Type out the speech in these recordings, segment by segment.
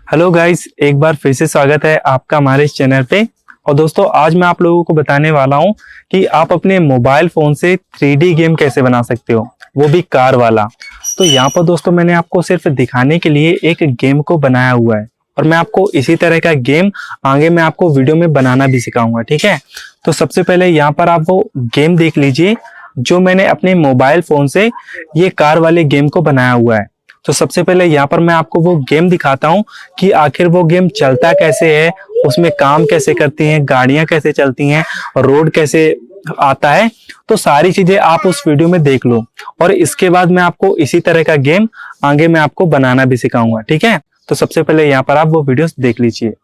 Hello guys, एक बार फिर से स्वागत है आपका हमारे इस चैनल पे। और दोस्तों, आज मैं आप लोगों को बताने वाला हूं कि आप अपने मोबाइल फोन से 3D गेम कैसे बना सकते हो, वो भी कार वाला। तो यहाँ पर दोस्तों मैंने आपको सिर्फ दिखाने के लिए एक गेम को बनाया हुआ है और मैं आपको इसी तरह का गेम आगे मैं आपको वीडियो में बनाना भी सिखाऊंगा, ठीक है। तो सबसे पहले यहाँ पर आप वो गेम देख लीजिए जो मैंने अपने मोबाइल फोन से ये कार वाले गेम को बनाया हुआ है। तो सबसे पहले यहाँ पर मैं आपको वो गेम दिखाता हूँ कि आखिर वो गेम चलता कैसे है, उसमें काम कैसे करती हैं, गाड़ियां कैसे चलती हैं, रोड कैसे आता है। तो सारी चीजें आप उस वीडियो में देख लो और इसके बाद मैं आपको इसी तरह का गेम आगे मैं आपको बनाना भी सिखाऊंगा, ठीक है। तो सबसे पहले यहाँ पर आप वो वीडियोस देख लीजिए।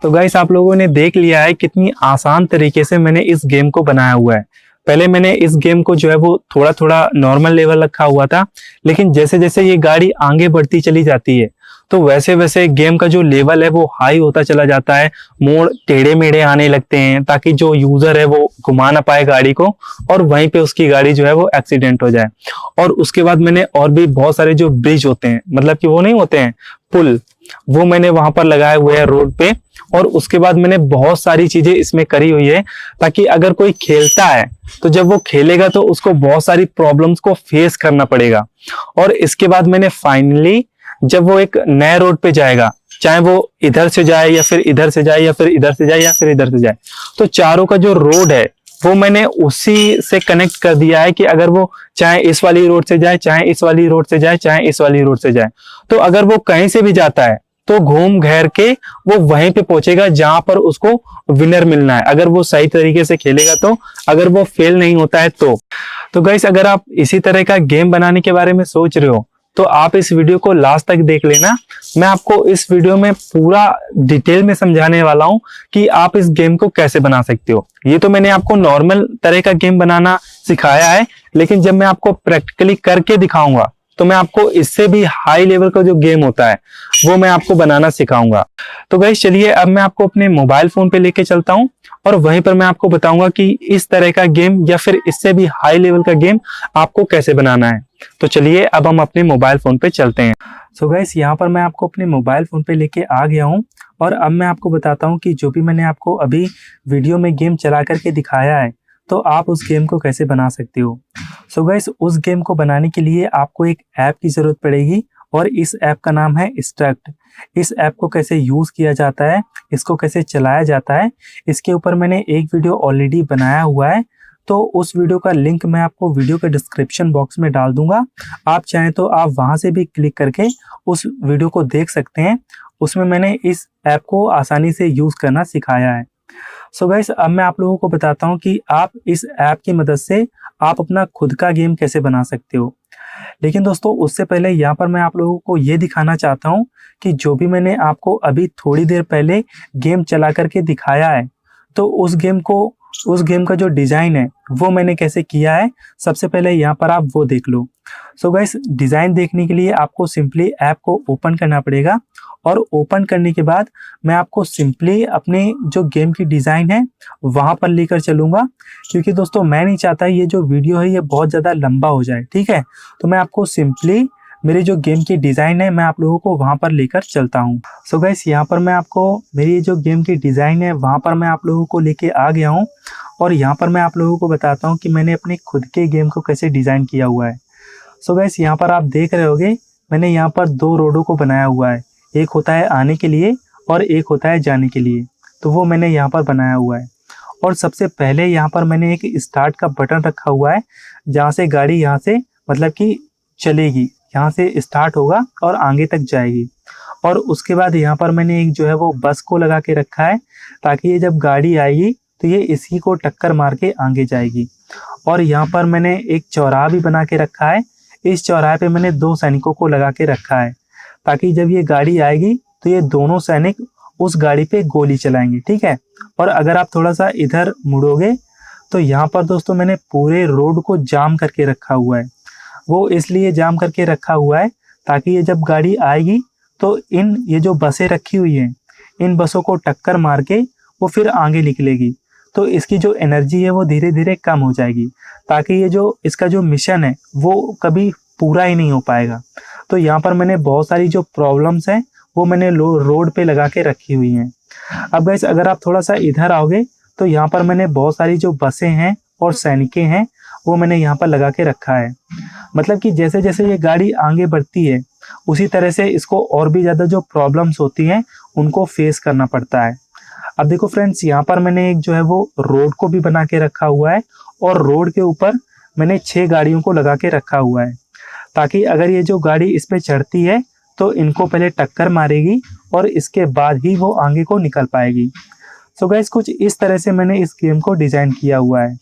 तो गाइस, आप लोगों ने देख लिया है कितनी आसान तरीके से मैंने इस गेम को बनाया हुआ है। पहले मैंने इस गेम को जो है वो थोड़ा थोड़ा नॉर्मल लेवल रखा हुआ था, लेकिन जैसे जैसे ये गाड़ी आगे बढ़ती चली जाती है तो वैसे वैसे गेम का जो लेवल है वो हाई होता चला जाता है। मोड़ टेढ़े मेढ़े आने लगते हैं ताकि जो यूजर है वो घुमा ना पाए गाड़ी को और वहीं पे उसकी गाड़ी जो है वो एक्सीडेंट हो जाए। और उसके बाद मैंने और भी बहुत सारे जो ब्रिज होते हैं, मतलब कि वो नहीं होते हैं पुल, वो मैंने वहां पर लगाए हुए हैं रोड पे। और उसके बाद मैंने बहुत सारी चीजें इसमें करी हुई है ताकि अगर कोई खेलता है तो जब वो खेलेगा तो उसको बहुत सारी प्रॉब्लम्स को फेस करना पड़ेगा। और इसके बाद मैंने फाइनली जब वो एक नए रोड पे जाएगा, चाहे वो इधर से जाए या फिर इधर से जाए या फिर इधर से जाए या फिर इधर से जाए, तो चारों का जो रोड है वो मैंने उसी से कनेक्ट कर दिया है कि अगर वो चाहे इस वाली रोड से जाए, चाहे इस वाली रोड से जाए, चाहे इस वाली रोड से जाए, तो अगर वो कहीं से भी जाता है तो घूम घेर के वो वहीं पे पहुंचेगा जहां पर उसको विनर मिलना है, अगर वो सही तरीके से खेलेगा तो। अगर वो फेल नहीं होता है तो गाइस, अगर आप इसी तरह का गेम बनाने के बारे में सोच रहे हो तो आप इस वीडियो को लास्ट तक देख लेना। मैं आपको इस वीडियो में पूरा डिटेल में समझाने वाला हूं कि आप इस गेम को कैसे बना सकते हो। ये तो मैंने आपको नॉर्मल तरह का गेम बनाना सिखाया है, लेकिन जब मैं आपको प्रैक्टिकली करके दिखाऊंगा तो मैं आपको इससे भी हाई लेवल का जो गेम होता है वो मैं आपको बनाना सिखाऊंगा। तो गाइस चलिए, अब मैं आपको अपने मोबाइल फोन पे लेके चलता हूं और वहीं पर मैं आपको बताऊंगा कि इस तरह का गेम या फिर इससे भी हाई लेवल का गेम आपको कैसे बनाना है। तो चलिए, अब हम अपने मोबाइल फोन पे चलते हैं। सो गाइस, यहाँ पर मैं आपको अपने मोबाइल फोन पे लेके आ गया हूँ और अब मैं आपको बताता हूँ कि जो भी मैंने आपको अभी वीडियो में गेम चला करके दिखाया है तो आप उस गेम को कैसे बना सकते हो। सो गाइस, उस गेम को बनाने के लिए आपको एक ऐप की जरूरत पड़ेगी और इस ऐप का नाम है स्ट्रक्ट। इस ऐप को कैसे यूज किया जाता है, इसको कैसे चलाया जाता है, इसके ऊपर मैंने एक वीडियो ऑलरेडी बनाया हुआ है। तो उस वीडियो का लिंक मैं आपको वीडियो के डिस्क्रिप्शन बॉक्स में डाल दूंगा। आप चाहें तो आप वहां से भी क्लिक करके उस वीडियो को देख सकते हैं। उसमें मैंने इस ऐप को आसानी से यूज करना सिखाया है। सो गाइस, अब मैं आप लोगों को बताता हूँ कि आप इस ऐप की मदद से आप अपना खुद का गेम कैसे बना सकते हो। लेकिन दोस्तों, उससे पहले यहाँ पर मैं आप लोगों को ये दिखाना चाहता हूँ कि जो भी मैंने आपको अभी थोड़ी देर पहले गेम चला करके दिखाया है तो उस गेम का जो डिजाइन है वो मैंने कैसे किया है, सबसे पहले यहाँ पर आप वो देख लो। सो गाइस, डिजाइन देखने के लिए आपको सिंपली ऐप को ओपन करना पड़ेगा और ओपन करने के बाद मैं आपको सिंपली अपने जो गेम की डिजाइन है वहां पर लेकर चलूंगा, क्योंकि दोस्तों मैं नहीं चाहता ये जो वीडियो है ये बहुत ज्यादा लंबा हो जाए, ठीक है। तो मैं आपको सिंपली मेरी जो गेम की डिजाइन है मैं आप लोगों को वहां पर लेकर चलता हूँ। सो गाइस, यहाँ पर मैं आपको मेरी जो गेम की डिजाइन है वहां पर मैं आप लोगों को लेके आ गया हूँ और यहाँ पर मैं आप लोगों को बताता हूँ कि मैंने अपने खुद के गेम को कैसे डिजाइन किया हुआ है। सो गाइस, यहाँ पर आप देख रहे होगे मैंने यहाँ पर दो रोडों को बनाया हुआ है, एक होता है आने के लिए और एक होता है जाने के लिए, तो वो मैंने यहाँ पर बनाया हुआ है। और सबसे पहले यहाँ पर मैंने एक स्टार्ट का बटन रखा हुआ है, जहाँ से गाड़ी यहाँ से मतलब कि चलेगी, यहाँ से स्टार्ट होगा और आगे तक जाएगी। और उसके बाद यहाँ पर मैंने एक जो है वो बस को लगा के रखा है, ताकि ये जब गाड़ी आएगी तो ये इसी को टक्कर मार के आगे जाएगी। और यहाँ पर मैंने एक चौराहा भी बना के रखा है। इस चौराहे पे मैंने 2 सैनिकों को लगा के रखा है, ताकि जब ये गाड़ी आएगी तो ये दोनों सैनिक उस गाड़ी पे गोली चलाएंगे, ठीक है। और अगर आप थोड़ा सा इधर मुड़ोगे तो यहाँ पर दोस्तों मैंने पूरे रोड को जाम करके रखा हुआ है। वो इसलिए जाम करके रखा हुआ है ताकि ये जब गाड़ी आएगी तो ये जो बसें रखी हुई हैं, इन बसों को टक्कर मार के वो फिर आगे निकलेगी, तो इसकी जो एनर्जी है वो धीरे धीरे कम हो जाएगी, ताकि ये जो इसका जो मिशन है वो कभी पूरा ही नहीं हो पाएगा। तो यहाँ पर मैंने बहुत सारी जो प्रॉब्लम्स हैं वो मैंने रोड पे लगा के रखी हुई हैं। अब गाइस अगर आप थोड़ा सा इधर आओगे तो यहाँ पर मैंने बहुत सारी जो बसें हैं और सैनिकें हैं वो मैंने यहाँ पर लगा के रखा है। मतलब कि जैसे जैसे ये गाड़ी आगे बढ़ती है उसी तरह से इसको और भी ज़्यादा जो प्रॉब्लम्स होती हैं उनको फेस करना पड़ता है। अब देखो फ्रेंड्स, यहाँ पर मैंने एक जो है वो रोड को भी बना के रखा हुआ है, और रोड के ऊपर मैंने 6 गाड़ियों को लगा के रखा हुआ है, ताकि अगर ये जो गाड़ी इस पे चढ़ती है तो इनको पहले टक्कर मारेगी और इसके बाद ही वो आगे को निकल पाएगी। सो गाइस कुछ इस तरह से मैंने इस गेम को डिज़ाइन किया हुआ है।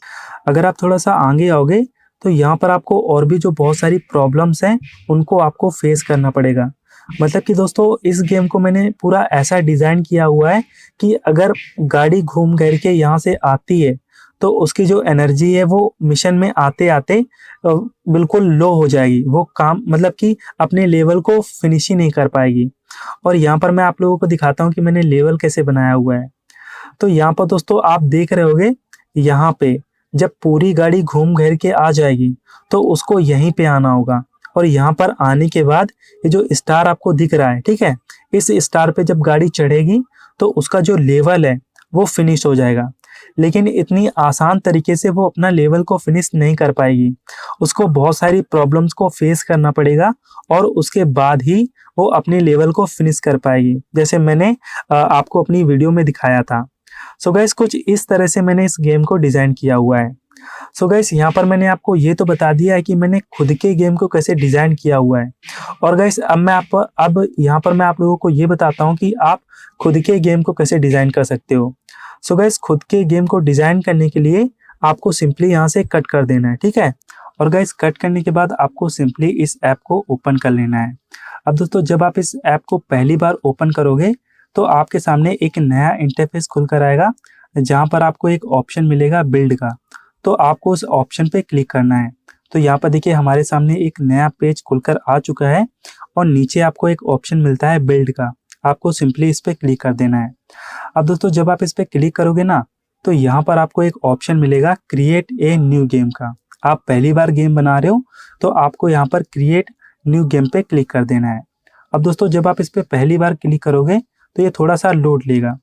अगर आप थोड़ा सा आगे आओगे तो यहाँ पर आपको और भी जो बहुत सारी प्रॉब्लम्स हैं उनको आपको फेस करना पड़ेगा। मतलब कि दोस्तों इस गेम को मैंने पूरा ऐसा डिज़ाइन किया हुआ है कि अगर गाड़ी घूम कर के यहाँ से आती है तो उसकी जो एनर्जी है वो मिशन में आते आते बिल्कुल लो हो जाएगी। वो काम मतलब कि अपने लेवल को फिनिश ही नहीं कर पाएगी। और यहाँ पर मैं आप लोगों को दिखाता हूँ कि मैंने लेवल कैसे बनाया हुआ है। तो यहाँ पर दोस्तों आप देख रहे होगे, यहाँ पे जब पूरी गाड़ी घूम घेर के आ जाएगी तो उसको यहीं पे आना होगा, और यहाँ पर आने के बाद ये जो स्टार आपको दिख रहा है, ठीक है, इस स्टार पे जब गाड़ी चढ़ेगी तो उसका जो लेवल है वो फिनिश हो जाएगा। लेकिन इतनी आसान तरीके से वो अपना लेवल को फिनिश नहीं कर पाएगी, उसको बहुत सारी प्रॉब्लम्स को फेस करना पड़ेगा और उसके बाद ही वो अपने लेवल को फिनिश कर पाएगी, जैसे मैंने आपको अपनी वीडियो में दिखाया था। सो गाइस कुछ इस तरह से मैंने इस गेम को डिज़ाइन किया हुआ है। सो गाइस यहाँ पर मैंने आपको ये तो बता दिया है कि मैंने खुद के गेम को कैसे डिज़ाइन किया हुआ है। और गाइस अब यहाँ पर मैं आप लोगों को ये बताता हूँ कि आप खुद के गेम को कैसे डिज़ाइन कर सकते हो। सो गाइस खुद के गेम को डिज़ाइन करने के लिए आपको सिंपली यहाँ से कट कर देना है, ठीक है। और गाइस कट करने के बाद आपको सिंपली इस ऐप को ओपन कर लेना है। अब दोस्तों जब आप इस ऐप को पहली बार ओपन करोगे तो आपके सामने एक नया इंटरफेस खुल कर आएगा, जहाँ पर आपको एक ऑप्शन मिलेगा बिल्ड का। तो आपको उस ऑप्शन पे क्लिक करना है। तो यहाँ पर देखिए हमारे सामने एक नया पेज खुलकर आ चुका है, और नीचे आपको एक ऑप्शन मिलता है बिल्ड का। आपको सिंपली इस पे क्लिक कर देना है। अब दोस्तों जब आप इस पे क्लिक करोगे ना तो यहाँ पर आपको एक ऑप्शन मिलेगा क्रिएट ए न्यू गेम का। आप पहली बार गेम बना रहे हो तो आपको यहाँ पर क्रिएट न्यू गेम पे क्लिक कर देना है। अब दोस्तों जब आप इस पे पहली बार क्लिक करोगे तो ये थोड़ा सा लोड लेगा।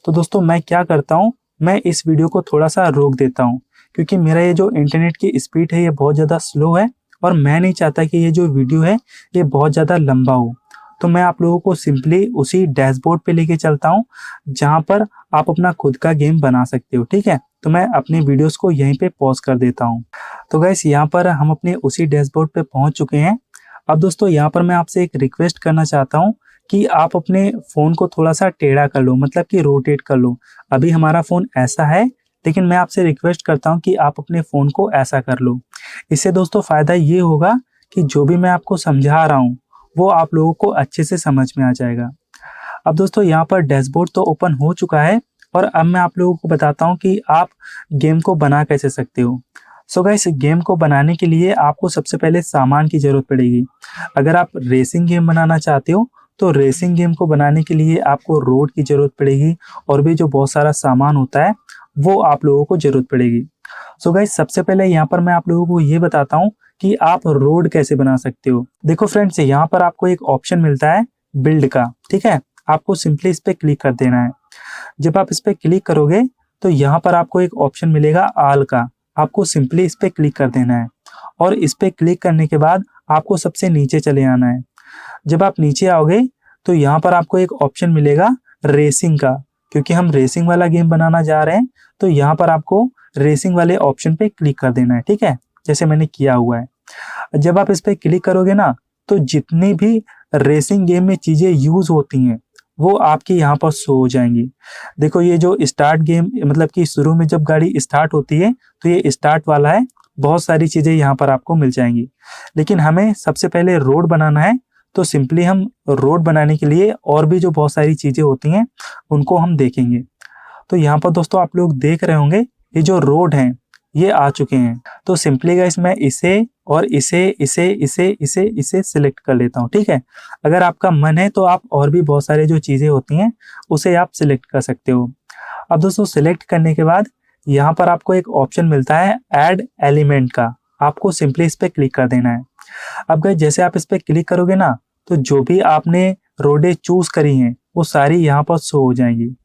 तो दोस्तों मैं क्या करता हूँ, मैं इस वीडियो को थोड़ा सा रोक देता हूँ, क्योंकि मेरा ये जो इंटरनेट की स्पीड है ये बहुत ज़्यादा स्लो है, और मैं नहीं चाहता कि ये जो वीडियो है ये बहुत ज़्यादा लंबा हो। तो मैं आप लोगों को सिंपली उसी डैशबोर्ड पे लेके चलता हूँ जहाँ पर आप अपना खुद का गेम बना सकते हो, ठीक है। तो मैं अपने वीडियोस को यहीं पे पॉज कर देता हूँ। तो गाइस यहाँ पर हम अपने उसी डैशबोर्ड पे पहुँच चुके हैं। अब दोस्तों यहाँ पर मैं आपसे एक रिक्वेस्ट करना चाहता हूँ कि आप अपने फ़ोन को थोड़ा सा टेढ़ा कर लो, मतलब कि रोटेट कर लो। अभी हमारा फ़ोन ऐसा है, लेकिन मैं आपसे रिक्वेस्ट करता हूँ कि आप अपने फ़ोन को ऐसा कर लो। इससे दोस्तों फ़ायदा ये होगा कि जो भी मैं आपको समझा रहा हूँ वो आप लोगों को अच्छे से समझ में आ जाएगा। अब दोस्तों यहाँ पर डैशबोर्ड तो ओपन हो चुका है, और अब मैं आप लोगों को बताता हूँ कि आप गेम को बना कैसे सकते हो। सो गाइस गेम को बनाने के लिए आपको सबसे पहले सामान की ज़रूरत पड़ेगी। अगर आप रेसिंग गेम बनाना चाहते हो तो रेसिंग गेम को बनाने के लिए आपको रोड की ज़रूरत पड़ेगी, और भी जो बहुत सारा सामान होता है वो आप लोगों को ज़रूरत पड़ेगी। सो गाइस सबसे पहले यहाँ पर मैं आप लोगों को ये बताता हूँ कि आप रोड कैसे बना सकते हो। देखो फ्रेंड्स यहाँ पर आपको एक ऑप्शन मिलता है बिल्ड का, ठीक है। आपको सिंपली इस पर क्लिक कर देना है। जब आप इस पर क्लिक करोगे तो यहाँ पर आपको एक ऑप्शन मिलेगा आल का। आपको सिंपली इस पर क्लिक कर देना है, और इस पर क्लिक करने के बाद आपको सबसे नीचे चले आना है। जब आप नीचे आओगे तो यहाँ पर आपको एक ऑप्शन मिलेगा रेसिंग का, क्योंकि हम रेसिंग वाला गेम बनाना जा रहे हैं, तो यहाँ पर आपको रेसिंग वाले ऑप्शन पे क्लिक कर देना है, ठीक है, जैसे मैंने किया हुआ है। जब आप इस पे क्लिक करोगे ना, तो जितनी भी रेसिंग गेम में चीजें यूज होती हैं वो आपकी यहाँ पर शो हो जाएंगी। देखो ये जो स्टार्ट गेम, मतलब कि शुरू में जब गाड़ी स्टार्ट होती है तो ये स्टार्ट वाला है, बहुत सारी चीजें यहाँ पर आपको मिल जाएंगी। लेकिन हमें सबसे पहले रोड बनाना है, तो सिंपली हम रोड बनाने के लिए और भी जो बहुत सारी चीजें होती हैं उनको हम देखेंगे। तो यहाँ पर दोस्तों आप लोग देख रहे होंगे ये जो रोड हैं ये आ चुके हैं। तो सिंपली गाइस मैं इसे और इसे सिलेक्ट कर लेता हूँ, ठीक है। अगर आपका मन है तो आप और भी बहुत सारे जो चीजें होती हैं उसे आप सिलेक्ट कर सकते हो। अब दोस्तों सिलेक्ट करने के बाद यहाँ पर आपको एक ऑप्शन मिलता है ऐड एलिमेंट का, आपको सिंपली इस पे क्लिक कर देना है। अब गाइस जैसे आप इस पे क्लिक करोगे ना, तो जो भी आपने रोडें चूज करी हैं वो सारी यहाँ पर शो हो जाएंगी।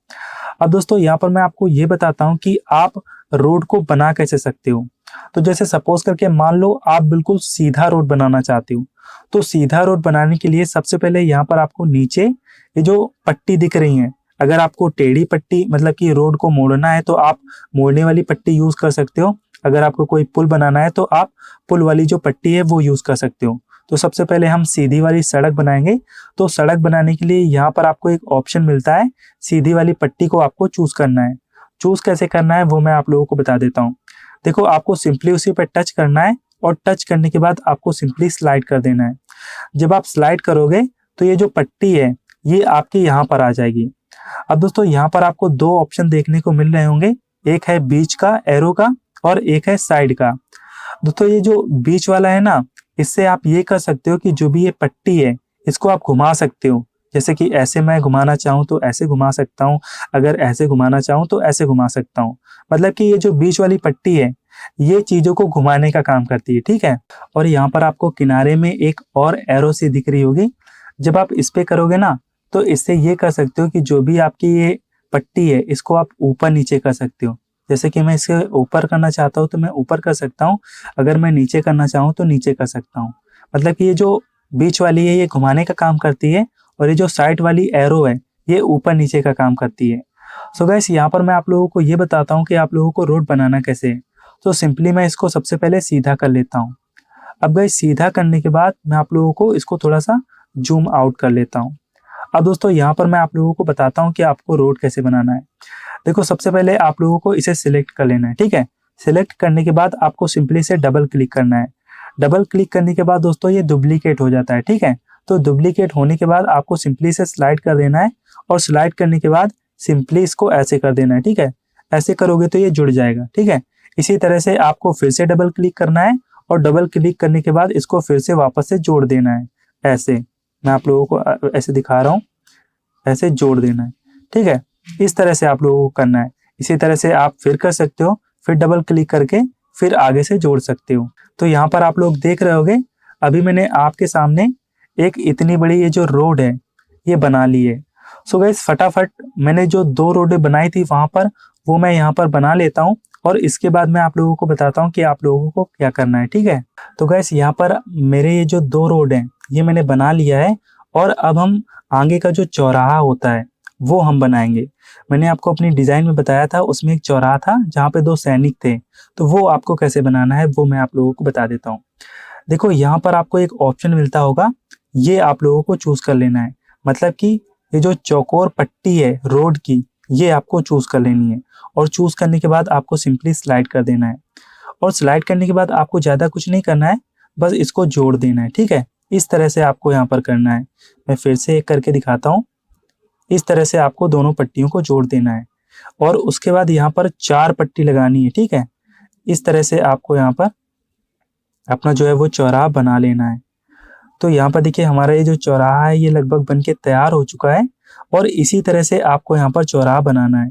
अब दोस्तों यहाँ पर मैं आपको ये बताता हूँ कि आप रोड को बना कैसे सकते हो। तो जैसे सपोज करके मान लो आप बिल्कुल सीधा रोड बनाना चाहते हो, तो सीधा रोड बनाने के लिए सबसे पहले यहाँ पर आपको नीचे ये जो पट्टी दिख रही है, अगर आपको टेढ़ी पट्टी मतलब कि रोड को मोड़ना है तो आप मोड़ने वाली पट्टी यूज कर सकते हो। अगर आपको कोई पुल बनाना है तो आप पुल वाली जो पट्टी है वो यूज कर सकते हो। तो सबसे पहले हम सीधी वाली सड़क बनाएंगे। तो सड़क बनाने के लिए यहाँ पर आपको एक ऑप्शन मिलता है, सीधी वाली पट्टी को आपको चूज करना है। चूज कैसे करना है वो मैं आप लोगों को बता देता हूँ। देखो आपको सिंपली उसी पर टच करना है और टच करने के बाद आपको सिंपली स्लाइड कर देना है। जब आप स्लाइड करोगे तो ये जो पट्टी है ये आपके यहाँ पर आ जाएगी। अब दोस्तों यहाँ पर आपको दो ऑप्शन देखने को मिल रहे होंगे, एक है बीच का एरो का और एक है साइड का। दोस्तों ये जो बीच वाला है ना, इससे आप ये कर सकते हो कि जो भी ये पट्टी है इसको आप घुमा सकते हो। जैसे कि ऐसे मैं घुमाना चाहूँ तो ऐसे घुमा सकता हूँ, अगर ऐसे घुमाना चाहूँ तो ऐसे घुमा सकता हूँ। मतलब कि ये जो बीच वाली पट्टी है ये चीजों को घुमाने का काम करती है, ठीक है। और यहाँ पर आपको किनारे में एक और एरो सी दिख रही होगी, जब आप इस पे करोगे ना तो इससे ये कर सकते हो कि जो भी आपकी ये पट्टी है इसको आप ऊपर नीचे कर सकते हो। जैसे कि मैं इसे ऊपर करना चाहता हूँ तो मैं ऊपर कर सकता हूँ, अगर मैं नीचे करना चाहूँ तो नीचे कर सकता हूँ। मतलब कि ये जो बीच वाली है ये घुमाने का काम करती है और ये जो साइड वाली एरो है ये ऊपर नीचे का काम करती है। सो गाइस यहाँ पर मैं आप लोगों को ये बताता हूँ कि आप लोगों को रोड बनाना कैसे है। तो सिंपली मैं इसको सबसे पहले सीधा कर लेता हूँ। अब गाइस सीधा करने के बाद मैं आप लोगों को इसको थोड़ा सा जूम आउट कर लेता हूँ। अब दोस्तों यहाँ पर मैं आप लोगों को बताता हूँ कि आपको रोड कैसे बनाना है। देखो सबसे पहले आप लोगों को इसे सिलेक्ट कर लेना है, ठीक है। सिलेक्ट करने के बाद आपको सिंपली से डबल क्लिक करना है। डबल क्लिक करने के बाद दोस्तों ये डुप्लीकेट हो जाता है, ठीक है। तो डुप्लीकेट होने के बाद आपको सिंपली से स्लाइड कर देना है और स्लाइड करने के बाद सिंपली इसको ऐसे कर देना है, ठीक है। ऐसे करोगे तो ये जुड़ जाएगा, ठीक है। इसी तरह से आपको फिर से डबल क्लिक करना है और डबल क्लिक करने के बाद इसको फिर से वापस से जोड़ देना है। ऐसे मैं आप लोगों को ऐसे दिखा रहा हूँ, ऐसे जोड़ देना है, ठीक है। इस तरह से आप लोगों को करना है। इसी तरह से आप फिर कर सकते हो, फिर डबल क्लिक करके फिर आगे से जोड़ सकते हो। तो यहाँ पर आप लोग देख रहे होगे अभी मैंने आपके सामने एक इतनी बड़ी ये जो रोड है ये बना ली है। सो गाइस फटाफट मैंने जो दो रोडें बनाई थी वहां पर वो मैं यहाँ पर बना लेता हूँ और इसके बाद मैं आप लोगों को बताता हूँ कि आप लोगों को क्या करना है, ठीक है। तो गाइस यहाँ पर मेरे ये जो दो रोड हैं ये मैंने बना लिया है और अब हम आगे का जो चौराहा होता है वो हम बनाएंगे। मैंने आपको अपनी डिजाइन में बताया था, उसमें एक चौराहा था जहाँ पे दो सैनिक थे, तो वो आपको कैसे बनाना है वो मैं आप लोगों को बता देता हूँ। देखो यहाँ पर आपको एक ऑप्शन मिलता होगा, ये आप लोगों को चूज कर लेना है। मतलब कि ये जो चौकोर पट्टी है रोड की ये आपको चूज कर लेनी है और चूज करने के बाद आपको सिंपली स्लाइड कर देना है। और स्लाइड करने के बाद आपको ज्यादा कुछ नहीं करना है, बस इसको जोड़ देना है, ठीक है। इस तरह से आपको यहाँ पर करना है। मैं फिर से एक करके दिखाता हूँ। इस तरह से आपको दोनों पट्टियों को जोड़ देना है और उसके बाद यहाँ पर 4 पट्टी लगानी है, ठीक है। इस तरह से आपको यहाँ पर अपना जो है वो चौराहा बना लेना है। तो यहाँ पर देखिए हमारा ये जो चौराहा है ये लगभग बन के तैयार हो चुका है और इसी तरह से आपको यहाँ पर चौराहा बनाना है।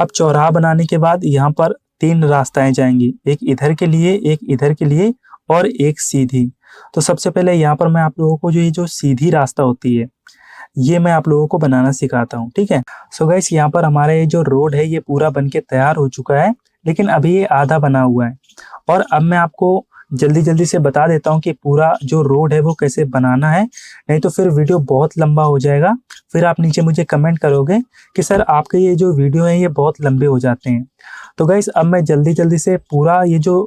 अब चौराहा बनाने के बाद यहाँ पर 3 रास्ताएं जाएंगी, एक इधर के लिए, एक इधर के लिए और एक सीधी। तो सबसे पहले यहाँ पर मैं आप लोगों को जो ये जो सीधी रास्ता होती है ये मैं आप लोगों को बनाना सिखाता हूँ, ठीक है। सो गाइस यहाँ पर हमारा ये जो रोड है ये पूरा बन के तैयार हो चुका है, लेकिन अभी ये आधा बना हुआ है। और अब मैं आपको जल्दी जल्दी से बता देता हूँ कि पूरा जो रोड है वो कैसे बनाना है, नहीं तो फिर वीडियो बहुत लंबा हो जाएगा। फिर आप नीचे मुझे कमेंट करोगे कि सर आपके ये जो वीडियो है ये बहुत लंबे हो जाते हैं। तो गाइस अब मैं जल्दी जल्दी से पूरा ये जो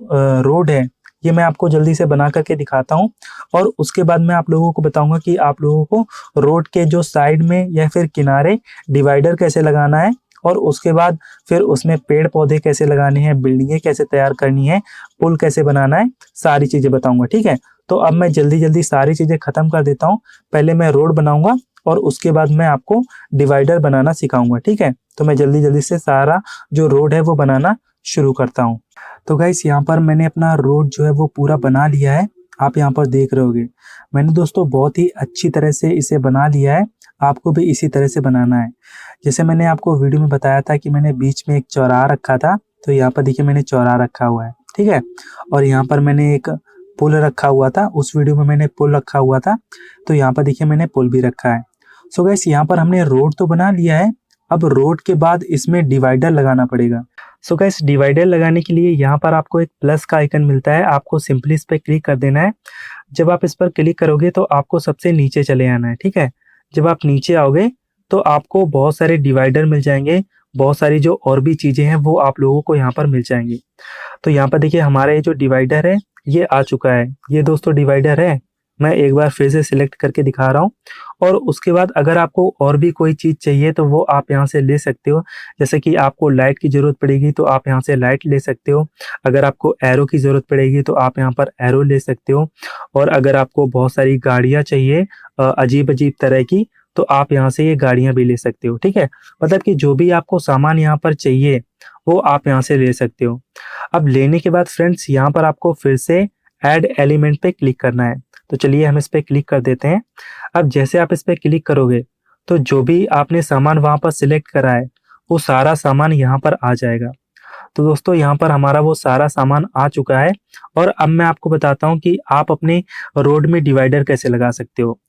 रोड है ये मैं आपको जल्दी से बना करके दिखाता हूँ, और उसके बाद मैं आप लोगों को बताऊंगा कि आप लोगों को रोड के जो साइड में या फिर किनारे डिवाइडर कैसे लगाना है, और उसके बाद फिर उसमें पेड़ पौधे कैसे लगाने हैं, बिल्डिंगें कैसे तैयार करनी है, पुल कैसे बनाना है, सारी चीजें बताऊंगा। ठीक है, तो अब मैं जल्दी जल्दी सारी चीजें खत्म कर देता हूँ। पहले मैं रोड बनाऊंगा और उसके बाद मैं आपको डिवाइडर बनाना सिखाऊंगा। ठीक है, तो मैं जल्दी जल्दी से सारा जो रोड है वो बनाना शुरू करता हूँ। तो गाइस यहाँ पर मैंने अपना रोड जो है वो पूरा बना लिया है, आप यहाँ पर देख रहे होगे। मैंने दोस्तों बहुत ही अच्छी तरह से इसे बना लिया है, आपको भी इसी तरह से बनाना है। जैसे मैंने आपको वीडियो में बताया था कि मैंने बीच में एक चौराहा रखा था, तो यहाँ पर देखिए मैंने चौराहा रखा हुआ है। ठीक है, और यहाँ पर मैंने एक पुल रखा हुआ था, उस वीडियो में मैंने पुल रखा हुआ था, तो यहाँ पर देखिए मैंने पुल भी रखा है। सो गाइस यहाँ पर हमने रोड तो बना लिया है, अब रोड के बाद इसमें डिवाइडर लगाना पड़ेगा। सो गाइस डिवाइडर लगाने के लिए यहाँ पर आपको एक प्लस का आइकन मिलता है, आपको सिंपली इस पर क्लिक कर देना है। जब आप इस पर क्लिक करोगे तो आपको सबसे नीचे चले आना है। ठीक है, जब आप नीचे आओगे तो आपको बहुत सारे डिवाइडर मिल जाएंगे, बहुत सारी जो और भी चीजें हैं वो आप लोगों को यहाँ पर मिल जाएंगी। तो यहाँ पर देखिए हमारा ये जो डिवाइडर है ये आ चुका है। ये दोस्तों डिवाइडर है, मैं एक बार फिर से सिलेक्ट करके दिखा रहा हूँ। और उसके बाद अगर आपको और भी कोई चीज चाहिए तो वो आप यहाँ से ले सकते हो। जैसे कि आपको लाइट की जरूरत पड़ेगी तो आप यहाँ से लाइट ले सकते हो, अगर आपको एरो की जरूरत पड़ेगी तो आप यहाँ पर एरो ले सकते हो, और अगर आपको बहुत सारी गाड़ियां चाहिए अजीब अजीब तरह की, तो आप यहाँ से ये गाड़ियां भी ले सकते हो। ठीक है, मतलब कि जो भी आपको सामान यहाँ पर चाहिए वो आप यहाँ से ले सकते हो। अब लेने के बाद फ्रेंड्स यहाँ पर आपको फिर से ऐड एलिमेंट पे क्लिक करना है, तो चलिए हम इस पे क्लिक कर देते हैं। अब जैसे आप इस पे क्लिक करोगे तो जो भी आपने सामान वहां पर सिलेक्ट करा है वो सारा सामान यहाँ पर आ जाएगा। तो दोस्तों यहाँ पर हमारा वो सारा सामान आ चुका है, और अब मैं आपको बताता हूँ कि आप अपने रोड में डिवाइडर कैसे लगा सकते हो।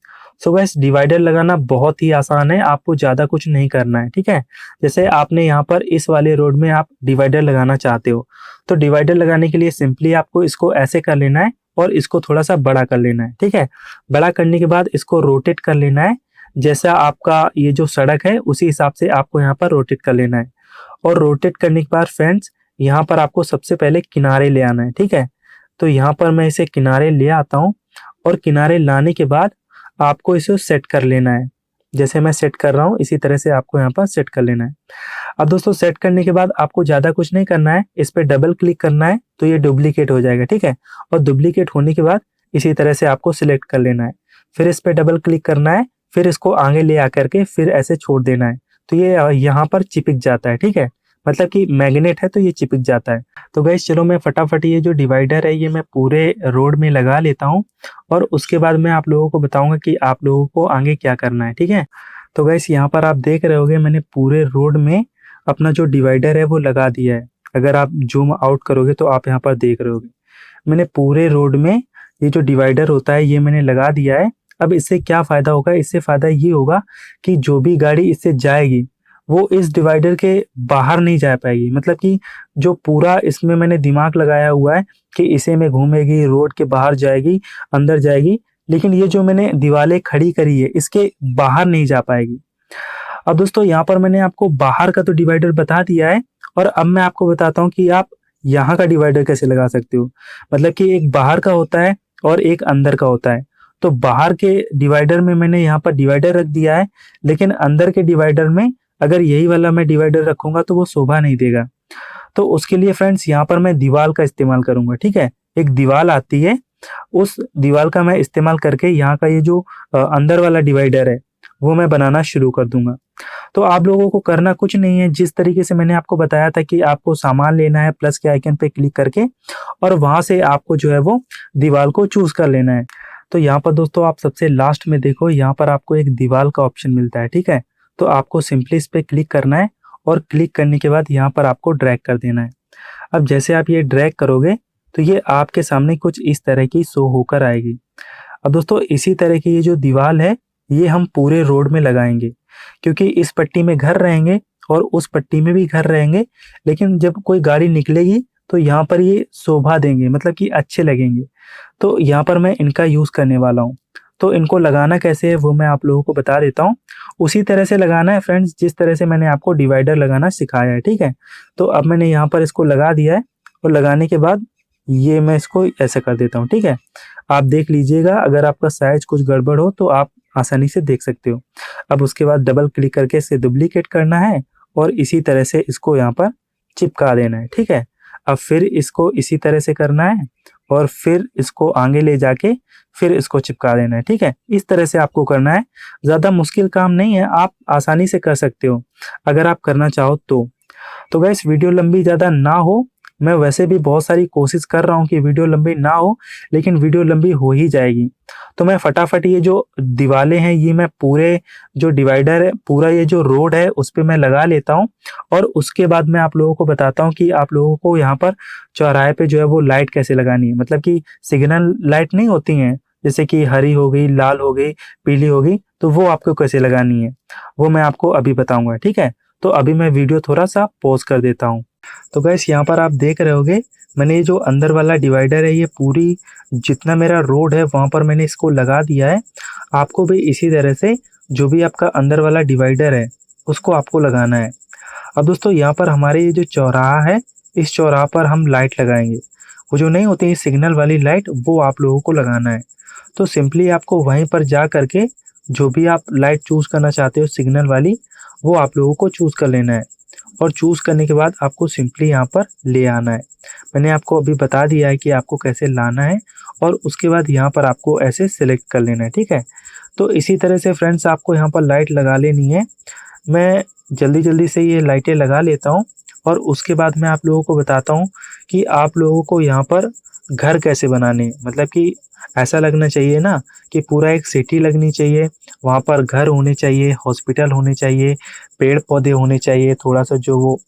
सो गाइस डिवाइडर लगाना बहुत ही आसान है, आपको ज्यादा कुछ नहीं करना है। ठीक है, जैसे आपने यहाँ पर इस वाले रोड में आप डिवाइडर लगाना चाहते हो, तो डिवाइडर लगाने के लिए सिंपली आपको इसको ऐसे कर लेना है और इसको थोड़ा सा बड़ा कर लेना है। ठीक है, बड़ा करने के बाद इसको रोटेट कर लेना है, जैसा आपका ये जो सड़क है उसी हिसाब से आपको यहाँ पर रोटेट कर लेना है। और रोटेट करने के बाद फ्रेंड्स यहाँ पर आपको सबसे पहले किनारे ले आना है। ठीक है, तो यहाँ पर मैं इसे किनारे ले आता हूँ, और किनारे लाने के बाद आपको इसे सेट कर लेना है। जैसे मैं सेट कर रहा हूँ इसी तरह से आपको यहाँ पर सेट कर लेना है। अब दोस्तों सेट करने के बाद आपको ज्यादा कुछ नहीं करना है, इस पे डबल क्लिक करना है तो ये डुप्लीकेट हो जाएगा। ठीक है, और डुप्लीकेट होने के बाद इसी तरह से आपको सिलेक्ट कर लेना है, फिर इस पे डबल क्लिक करना है, फिर इसको आगे ले आकर के फिर ऐसे छोड़ देना है, तो ये यहाँ पर चिपक जाता है। ठीक है, मतलब कि मैग्नेट है तो ये चिपक जाता है। तो गाइस चलो मैं फटाफट ये जो डिवाइडर है ये मैं पूरे रोड में लगा लेता हूँ, और उसके बाद मैं आप लोगों को बताऊंगा कि आप लोगों को आगे क्या करना है। ठीक है, तो गाइस यहाँ पर आप देख रहे होगे मैंने पूरे रोड में अपना जो डिवाइडर है वो लगा दिया है। अगर आप जूम आउट करोगे तो आप यहाँ पर देख रहे होगे मैंने पूरे रोड में ये जो डिवाइडर होता है ये मैंने लगा दिया है। अब इससे क्या फायदा होगा, इससे फायदा ये होगा कि जो भी गाड़ी इससे जाएगी वो इस डिवाइडर के बाहर नहीं जा पाएगी। मतलब कि जो पूरा इसमें मैंने दिमाग लगाया हुआ है कि इसे में घूमेगी, रोड के बाहर जाएगी, अंदर जाएगी, लेकिन ये जो मैंने दीवारें खड़ी करी है इसके बाहर नहीं जा पाएगी। अब दोस्तों यहाँ पर मैंने आपको बाहर का तो डिवाइडर बता दिया है, और अब मैं आपको बताता हूँ कि आप यहाँ का डिवाइडर कैसे लगा सकते हो। मतलब कि एक बाहर का होता है और एक अंदर का होता है। तो बाहर के डिवाइडर में मैंने यहाँ पर डिवाइडर रख दिया है, लेकिन अंदर के डिवाइडर में अगर यही वाला मैं डिवाइडर रखूंगा तो वो शोभा नहीं देगा। तो उसके लिए फ्रेंड्स यहाँ पर मैं दीवार का इस्तेमाल करूंगा। ठीक है, एक दीवार आती है, उस दीवार का मैं इस्तेमाल करके यहाँ का ये जो अंदर वाला डिवाइडर है वो मैं बनाना शुरू कर दूंगा। तो आप लोगों को करना कुछ नहीं है, जिस तरीके से मैंने आपको बताया था कि आपको सामान लेना है, प्लस के आइकन पे क्लिक करके, और वहां से आपको जो है वो दीवार को चूज कर लेना है। तो यहाँ पर दोस्तों आप सबसे लास्ट में देखो, यहाँ पर आपको एक दीवार का ऑप्शन मिलता है। ठीक है, तो आपको सिंपली इस पे क्लिक करना है, और क्लिक करने के बाद यहाँ पर आपको ड्रैग कर देना है। अब जैसे आप ये ड्रैग करोगे तो ये आपके सामने कुछ इस तरह की शो होकर आएगी। अब दोस्तों इसी तरह की ये जो दीवार है ये हम पूरे रोड में लगाएंगे, क्योंकि इस पट्टी में घर रहेंगे और उस पट्टी में भी घर रहेंगे, लेकिन जब कोई गाड़ी निकलेगी तो यहाँ पर ये शोभा देंगे, मतलब कि अच्छे लगेंगे। तो यहाँ पर मैं इनका यूज़ करने वाला हूँ। तो इनको लगाना कैसे है वो मैं आप लोगों को बता देता हूँ। उसी तरह से लगाना है फ्रेंड्स जिस तरह से मैंने आपको डिवाइडर लगाना सिखाया है, ठीक है। तो अब मैंने यहाँ पर इसको लगा दिया है और लगाने के बाद ये मैं इसको ऐसा कर देता हूँ, ठीक है। आप देख लीजिएगा, अगर आपका साइज कुछ गड़बड़ हो तो आप आसानी से देख सकते हो। अब उसके बाद डबल क्लिक करके इसे डुप्लीकेट करना है और इसी तरह से इसको यहाँ पर चिपका देना है, ठीक है। अब फिर इसको इसी तरह से करना है और फिर इसको आगे ले जाके फिर इसको चिपका देना है, ठीक है। इस तरह से आपको करना है, ज़्यादा मुश्किल काम नहीं है, आप आसानी से कर सकते हो अगर आप करना चाहो तो। तो गाइस वीडियो लंबी ज़्यादा ना हो, मैं वैसे भी बहुत सारी कोशिश कर रहा हूँ कि वीडियो लंबी ना हो, लेकिन वीडियो लंबी हो ही जाएगी। तो मैं फटाफट ये जो दीवारें हैं ये मैं पूरे जो डिवाइडर है, पूरा ये जो रोड है उस पे मैं लगा लेता हूँ और उसके बाद मैं आप लोगों को बताता हूँ कि आप लोगों को यहाँ पर चौराहे पे जो है वो लाइट कैसे लगानी है। मतलब कि सिग्नल लाइट नहीं होती हैं, जैसे कि हरी हो गई, लाल हो गई, पीली हो गई, तो वो आपको कैसे लगानी है वो मैं आपको अभी बताऊंगा, ठीक है। तो अभी मैं वीडियो थोड़ा सा पॉज कर देता हूँ। तो गैस यहाँ पर आप देख रहे होगे मैंने ये जो अंदर वाला डिवाइडर है ये पूरी जितना मेरा रोड है वहां पर मैंने इसको लगा दिया है। आपको भी इसी तरह से जो भी आपका अंदर वाला डिवाइडर है उसको आपको लगाना है। अब दोस्तों यहाँ पर हमारे ये जो चौराहा है इस चौराहा पर हम लाइट लगाएंगे। वो जो नहीं होती सिग्नल वाली लाइट वो आप लोगों को लगाना है। तो सिंपली आपको वहीं पर जा करके जो भी आप लाइट चूज करना चाहते हो सिग्नल वाली वो आप लोगों को चूज कर लेना है और चूज करने के बाद आपको सिंपली यहाँ पर ले आना है। मैंने आपको अभी बता दिया है कि आपको कैसे लाना है और उसके बाद यहाँ पर आपको ऐसे सिलेक्ट कर लेना है, ठीक है। तो इसी तरह से फ्रेंड्स आपको यहाँ पर लाइट लगा लेनी है। मैं जल्दी जल्दी से ये लाइटें लगा लेता हूँ और उसके बाद मैं आप लोगों को बताता हूँ कि आप लोगों को यहाँ पर घर कैसे बनाने हैं। मतलब कि ऐसा लगना चाहिए ना कि पूरा एक सिटी लगनी चाहिए, वहाँ पर घर होने चाहिए, हॉस्पिटल होने चाहिए, पेड़ पौधे होने चाहिए, थोड़ा सा जो वो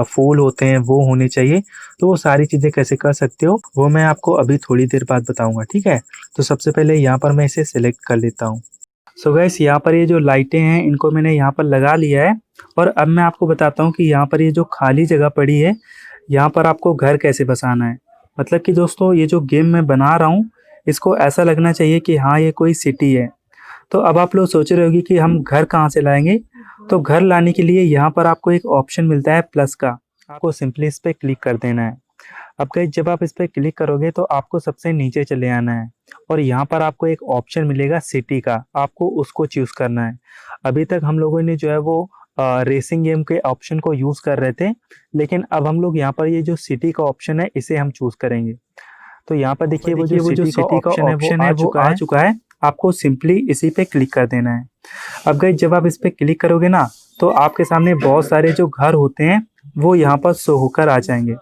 फूल होते हैं वो होने चाहिए। तो वो सारी चीज़ें कैसे कर सकते हो वो मैं आपको अभी थोड़ी देर बाद बताऊंगा, ठीक है। तो सबसे पहले यहाँ पर मैं इसे सिलेक्ट कर लेता हूँ। सो गैस यहाँ पर ये जो लाइटें हैं इनको मैंने यहाँ पर लगा लिया है और अब मैं आपको बताता हूँ कि यहाँ पर ये जो खाली जगह पड़ी है यहाँ पर आपको घर कैसे बसाना है। मतलब कि दोस्तों ये जो गेम मैं बना रहा हूँ इसको ऐसा लगना चाहिए कि हाँ ये कोई सिटी है। तो अब आप लोग सोच रहे होगी कि हम घर कहाँ से लाएंगे। तो घर लाने के लिए यहाँ पर आपको एक ऑप्शन मिलता है प्लस का, आपको सिंपली इस पर क्लिक कर देना है। अब गाइस जब आप इस पर क्लिक करोगे तो आपको सबसे नीचे चले आना है और यहाँ पर आपको एक ऑप्शन मिलेगा सिटी का, आपको उसको चूज करना है। अभी तक हम लोगों ने जो है वो रेसिंग गेम के ऑप्शन को यूज कर रहे थे, लेकिन अब हम लोग यहाँ पर ये जो सिटी का ऑप्शन है इसे हम चूज करेंगे। तो यहाँ पर देखिए वो जो सिटी का ऑप्शन है वो आ चुका है। आपको सिंपली इसी पे क्लिक कर देना है। अब गाइस जब आप इस पे क्लिक करोगे ना तो आपके सामने बहुत सारे जो घर होते हैं वो यहाँ पर शो होकर आ जाएंगे।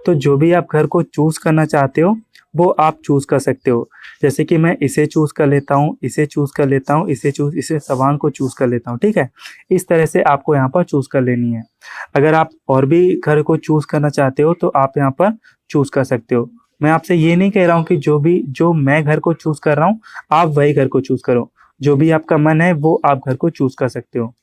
तो जो भी आप घर को चूज करना चाहते हो वो आप चूज कर सकते हो। जैसे कि मैं इसे चूज कर लेता हूँ, इसे चूज कर लेता हूँ, इसे सामान को चूज कर लेता हूँ, ठीक है। इस तरह से आपको यहाँ पर चूज कर लेनी है। अगर आप और भी घर को चूज करना चाहते हो तो आप यहाँ पर चूज कर सकते हो। मैं आपसे ये नहीं कह रहा हूँ कि जो मैं घर को चूज कर रहा हूँ आप वही घर को चूज करो। जो भी आपका मन है वो आप घर को चूज कर सकते हो।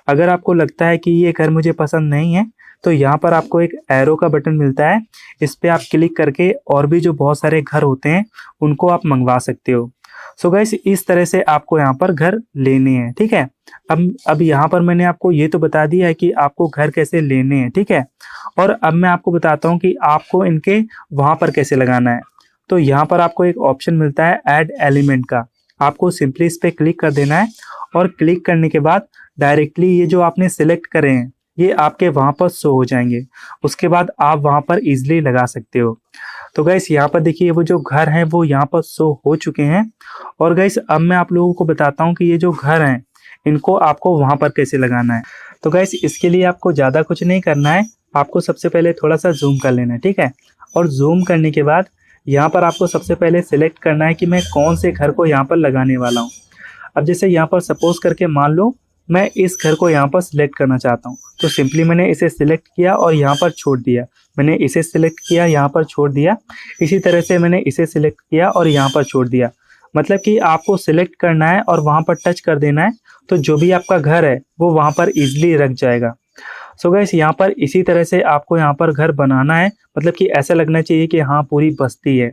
अगर आपको लगता है कि ये घर मुझे पसंद नहीं है तो यहाँ पर आपको एक एरो का बटन मिलता है, इस पे आप क्लिक करके और भी जो बहुत सारे घर होते हैं उनको आप मंगवा सकते हो। सो गाइस इस तरह से आपको यहाँ पर घर लेने हैं, ठीक है। अब यहाँ पर मैंने आपको ये तो बता दिया है कि आपको घर कैसे लेने हैं, ठीक है। और अब मैं आपको बताता हूँ कि आपको इनके वहां पर कैसे लगाना है। तो यहाँ पर आपको एक ऑप्शन मिलता है ऐड एलिमेंट का, आपको सिंपली इस पे क्लिक कर देना है और क्लिक करने के बाद डायरेक्टली ये जो आपने सिलेक्ट करे हैं ये आपके वहां पर शो हो जाएंगे। उसके बाद आप वहां पर इजिली लगा सकते हो। तो गैस यहाँ पर देखिए वो जो घर हैं वो यहाँ पर शो हो चुके हैं। और गैस अब मैं आप लोगों को बताता हूँ कि ये जो घर हैं इनको आपको वहां पर कैसे लगाना है। तो गैस इसके लिए आपको ज्यादा कुछ नहीं करना है, आपको सबसे पहले थोड़ा सा जूम कर लेना है, ठीक है। और जूम करने के बाद यहाँ पर आपको सबसे पहले सिलेक्ट करना है कि मैं कौन से घर को यहाँ पर लगाने वाला हूँ। अब जैसे यहाँ पर सपोज करके मान लो मैं इस घर को यहाँ पर सिलेक्ट करना चाहता हूँ, तो सिंपली मैंने इसे सिलेक्ट किया और यहाँ पर छोड़ दिया। मैंने इसे सिलेक्ट किया, यहाँ पर छोड़ दिया। इसी तरह से मैंने इसे सिलेक्ट किया और यहाँ पर छोड़ दिया। मतलब कि आपको सिलेक्ट करना है और वहाँ पर टच कर देना है, तो जो भी आपका घर है वो वहाँ पर इजिली रख जाएगा। सो गाइस यहाँ पर इसी तरह से आपको यहाँ पर घर बनाना है, मतलब कि ऐसा लगना चाहिए कि हाँ पूरी बस्ती है।